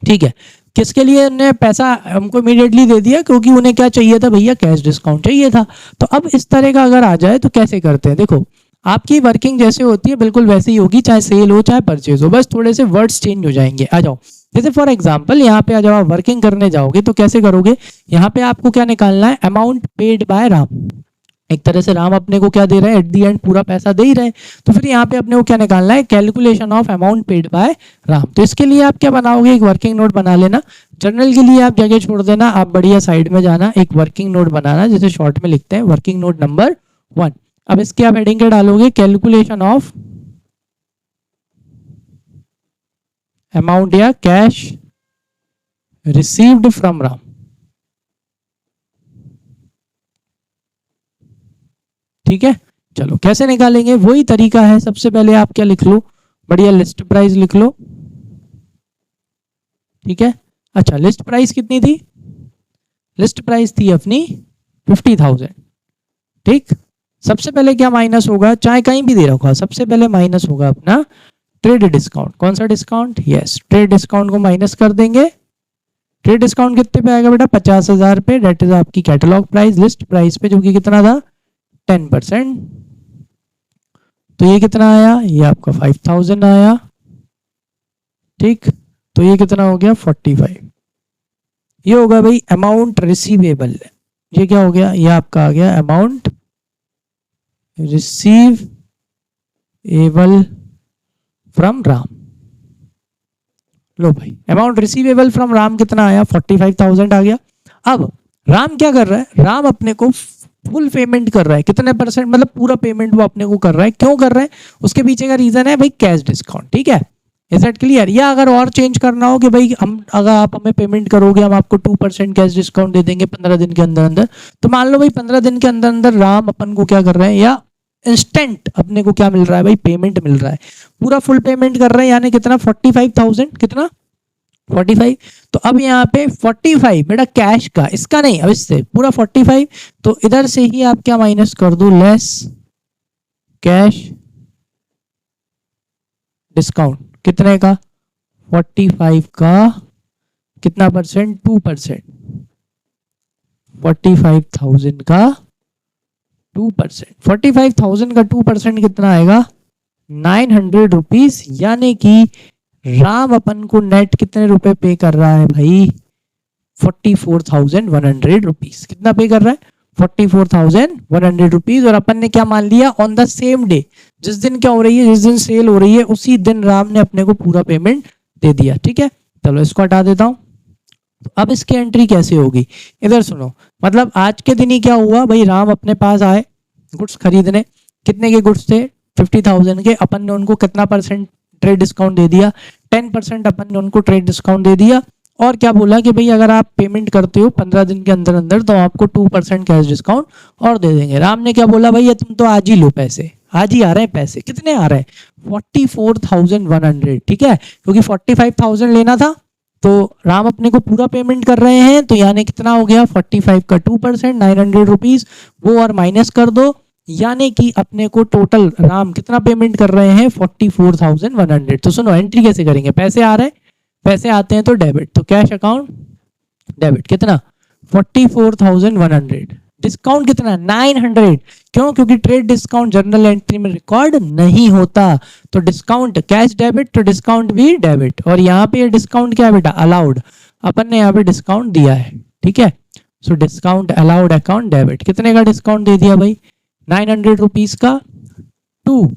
ठीक है, किसके लिए उन्हें पैसा हमको इमीडिएटली दे दिया, क्योंकि उन्हें क्या चाहिए था भैया, कैश डिस्काउंट चाहिए था। तो अब इस तरह का अगर आ जाए तो कैसे करते हैं, देखो आपकी वर्किंग जैसे होती है बिल्कुल वैसे ही होगी, चाहे सेल हो चाहे परचेज हो, बस थोड़े से वर्ड्स चेंज हो जाएंगे। आ जाओ, जैसे फॉर एग्जांपल यहाँ पे आ जाओ, आप वर्किंग करने जाओगे तो कैसे करोगे, यहाँ पे आपको क्या निकालना है, अमाउंट पेड बाय राम। एक तरह से राम अपने को क्या दे रहे हैं, एट दी एंड पूरा पैसा दे ही रहे हैं, तो फिर यहाँ पे अपने को क्या निकालना है, calculation of amount paid by Ram. तो इसके लिए आप क्या बनाओगे, एक वर्किंग नोट बना लेना। जर्नल के लिए आप जगह छोड़ देना, आप बढ़िया साइड में जाना, एक वर्किंग नोट बनाना, जैसे शॉर्ट में लिखते हैं वर्किंग नोट नंबर 1। अब इसके आप हेडिंग क्या डालोगे, कैलकुलेशन ऑफ अमाउंट या कैश रिसीव्ड फ्रॉम राम। ठीक है, चलो कैसे निकालेंगे, वही तरीका है। सबसे पहले आप क्या लिख लो, बढ़िया लिस्ट प्राइस लिख लो। ठीक है, अच्छा लिस्ट प्राइस कितनी थी, लिस्ट प्राइस थी अपनी 50,000। ठीक, सबसे पहले क्या माइनस होगा, चाहे कहीं भी दे रखा, सबसे पहले माइनस होगा अपना ट्रेड डिस्काउंट। कौन सा डिस्काउंट, यस, ट्रेड डिस्काउंट को माइनस कर देंगे। ट्रेड डिस्काउंट कितने पे आएगा बेटा, 50,000 पे, डेट इज आपकी कैटलॉग प्राइस, लिस्ट प्राइस पे, जो कि कितना था 10%। तो ये कितना आया, ये आपका 5,000 आया। ठीक, तो ये कितना हो गया 45। ये होगा भाई अमाउंट रिसीवेबल, ये क्या हो गया, ये आपका आ गया अमाउंट रिसीवेबल फ्रॉम राम। लो भाई, अमाउंट रिसीवेबल फ्रॉम राम कितना आया, 45,000 आ गया। अब राम क्या कर रहा है, राम अपने को फुल पेमेंट कर रहा है, कितने परसेंट, मतलब पूरा पेमेंट वो अपने को कर रहा है। क्यों कर रहा है, उसके पीछे का रीजन है भाई कैश डिस्काउंट। ठीक है, इज दैट क्लियर। या अगर और चेंज करना हो कि भाई हम, अगर आप हमें पेमेंट करोगे हम आपको 2% कैश डिस्काउंट दे देंगे 15 दिन के अंदर अंदर, तो मान लो भाई 15 दिन के अंदर अंदर राम अपन को क्या कर रहे हैं, या इंस्टेंट अपने को क्या मिल रहा है भाई, पेमेंट मिल रहा है, पूरा फुल पेमेंट कर रहे हैं, यानी कितना 45,000, कितना 45। तो अब यहाँ पे 45 बेटा कैश का, इसका नहीं, अब इससे पूरा 45, तो इधर से ही आप क्या माइनस कर दो, लेस कैश डिस्काउंट, कितने का 45 का कितना परसेंट, 2%। 45,000 का 2%, 45,000 का 2% कितना आएगा 900 रुपीज, यानी कि राम अपन को नेट कितने रुपए पे कर रहा है भाई 44,100 रुपीज। कितना पे कर रहा है 44,100 रुपीज। और अपन ने क्या मान लिया ऑन द सेम डे, जिस दिन क्या हो रही है, जिस दिन सेल हो रही है उसी दिन राम ने अपने को पूरा पेमेंट दे दिया। ठीक है, चलो इसको हटा देता हूं। तो अब इसकी एंट्री कैसे होगी, इधर सुनो। मतलब आज के दिन ही क्या हुआ भाई, राम अपने पास आए गुड्स खरीदने। कितने के गुड्स थे 50,000 के। अपन ने उनको कितना परसेंट ट्रेड डिस्काउंट दे दिया 10% अपन ने उनको ट्रेड डिस्काउंट दे दिया। और क्या बोला कि भाई अगर आप पेमेंट करते हो 15 दिन के अंदर अंदर तो आपको 2% कैश डिस्काउंट और दे देंगे। राम ने क्या बोला भाई ये तुम तो आज ही लो पैसे, आज ही आ रहे हैं पैसे। कितने आ रहे हैं 44,100। ठीक है, क्योंकि 45,000 लेना था तो राम अपने को पूरा पेमेंट कर रहे हैं, तो यानी कितना हो गया 45 का 2% 900 रुपीज, वो और माइनस कर दो, यानी कि अपने को टोटल राम कितना पेमेंट कर रहे हैं 44,100। तो सुनो एंट्री कैसे करेंगे, पैसे आ रहे हैं, पैसे आते हैं तो डेबिट, तो कैश अकाउंट डेबिट कितना 44,100, डिस्काउंट कितना 900। क्यों, क्योंकि ट्रेड डिस्काउंट जर्नल एंट्री में रिकॉर्ड नहीं होता, तो डिस्काउंट कैश डेबिट, तो डिस्काउंट भी डेबिट। और यहाँ पे डिस्काउंट क्या है बेटा अलाउड, अपन ने यहाँ पे डिस्काउंट दिया है। ठीक है, so discount allowed account debit. कितने का डिस्काउंट दे दिया भाई 900 रुपीज का। 2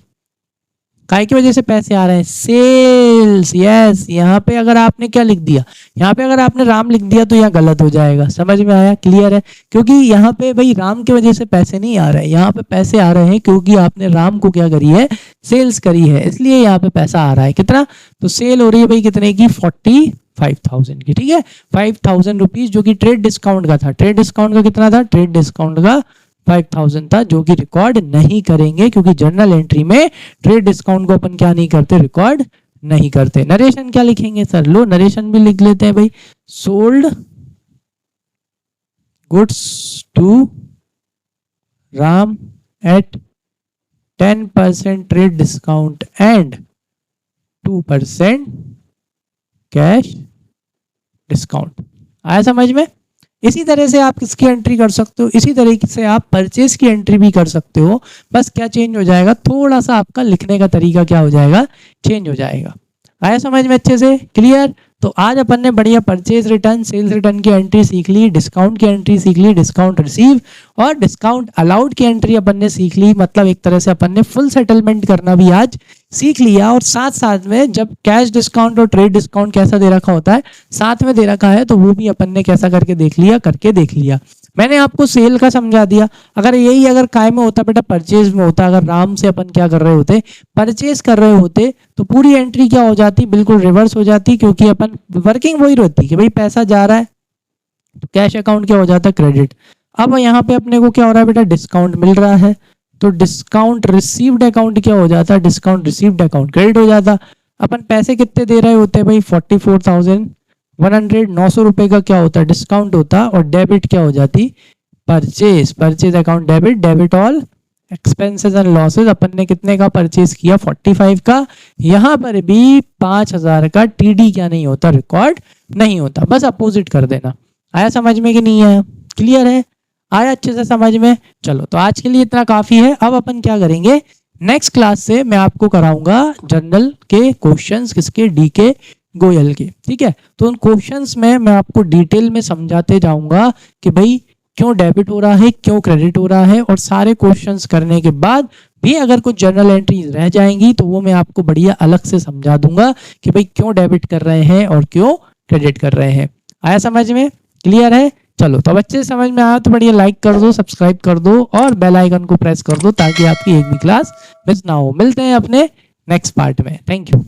काय की वजह से पैसे आ रहे हैं सेल्स। यस, यहाँ पे अगर आपने क्या लिख दिया, यहाँ पे अगर आपने राम लिख दिया तो यहाँ गलत हो जाएगा। समझ में आया, क्लियर है। क्योंकि यहाँ पे भाई राम की वजह से पैसे नहीं आ रहे हैं, यहाँ पे पैसे आ रहे हैं क्योंकि आपने राम को क्या करी है सेल्स करी है, इसलिए यहाँ पे पैसा आ रहा है। कितना, तो सेल हो रही है भाई कितने की 45,000 की। ठीक है, 5,000 रुपीज जो कि ट्रेड डिस्काउंट का था। ट्रेड डिस्काउंट का कितना था, ट्रेड डिस्काउंट का 5,000 था, जो कि रिकॉर्ड नहीं करेंगे क्योंकि जर्नल एंट्री में ट्रेड डिस्काउंट को अपन क्या नहीं करते, रिकॉर्ड नहीं करते। नरेशन क्या लिखेंगे सर, लो नरेशन भी लिख लेते हैं भाई। Sold goods to Ram at 10% trade discount and 2% cash discount. आया समझ में। इसी तरह से आप किसकी एंट्री कर सकते हो, इसी तरीके से आप परचेज की एंट्री भी कर सकते हो। बस क्या चेंज हो जाएगा, थोड़ा सा आपका लिखने का तरीका क्या हो जाएगा, चेंज हो जाएगा। आया समझ में अच्छे से, क्लियर। तो आज अपन ने बढ़िया परचेज रिटर्न, सेल्स रिटर्न की एंट्री सीख ली, डिस्काउंट की एंट्री सीख ली, डिस्काउंट रिसीव और डिस्काउंट अलाउड की एंट्री अपन ने सीख ली। मतलब एक तरह से अपन ने फुल सेटलमेंट करना भी आज सीख लिया। और साथ साथ में जब कैश डिस्काउंट और ट्रेड डिस्काउंट कैसा दे रखा होता है साथ में दे रखा है, तो वो भी अपन ने कैसा करके देख लिया, करके देख लिया। मैंने आपको सेल का समझा दिया। अगर यही अगर काय में होता बेटा परचेज में होता, अगर राम से अपन क्या कर रहे होते परचेज कर रहे होते, तो पूरी एंट्री क्या हो जाती, बिल्कुल रिवर्स हो जाती। क्योंकि अपन वर्किंग वही रहती कि भाई पैसा जा रहा है तो कैश अकाउंट क्या हो जाता है क्रेडिट। अब यहाँ पे अपने को क्या हो रहा है बेटा डिस्काउंट मिल रहा है, तो डिस्काउंट रिसीव्ड अकाउंट क्या हो जाता है, डिस्काउंट रिसीव्ड अकाउंट क्रेडिट हो जाता। अपन पैसे कितने दे रहे होते हैं भाई 44,100, 900 रुपए का क्या होता है डिस्काउंट होता, और डेबिट क्या हो जाती purchase, purchase account debit, debit all expenses and losses. अपन ने कितने का परचेज किया 45 का, यहाँ पर भी 5,000 का टीडी क्या नहीं होता, रिकॉर्ड नहीं होता। बस अपोजिट कर देना। आया समझ में कि नहीं आया, क्लियर है, आया अच्छे से समझ में। चलो तो आज के लिए इतना काफी है। अब अपन क्या करेंगे नेक्स्ट क्लास से मैं आपको कराऊंगा जनरल के क्वेश्चंस, किसके डीके गोयल के। ठीक है, तो उन क्वेश्चंस में मैं आपको डिटेल में समझाते जाऊंगा कि भाई क्यों डेबिट हो रहा है, क्यों क्रेडिट हो रहा है, और सारे क्वेश्चंस करने के बाद भी अगर कुछ जर्नल एंट्रीज रह जाएंगी तो वो मैं आपको बढ़िया अलग से समझा दूंगा कि भाई क्यों डेबिट कर रहे हैं और क्यों क्रेडिट कर रहे हैं। आया समझ में, क्लियर है। चलो तो बच्चे समझ में आया तो बढ़िया लाइक कर दो, सब्सक्राइब कर दो और बेल आइकन को प्रेस कर दो ताकि आपकी एक भी क्लास मिस ना हो। मिलते हैं अपने नेक्स्ट पार्ट में। Thank you.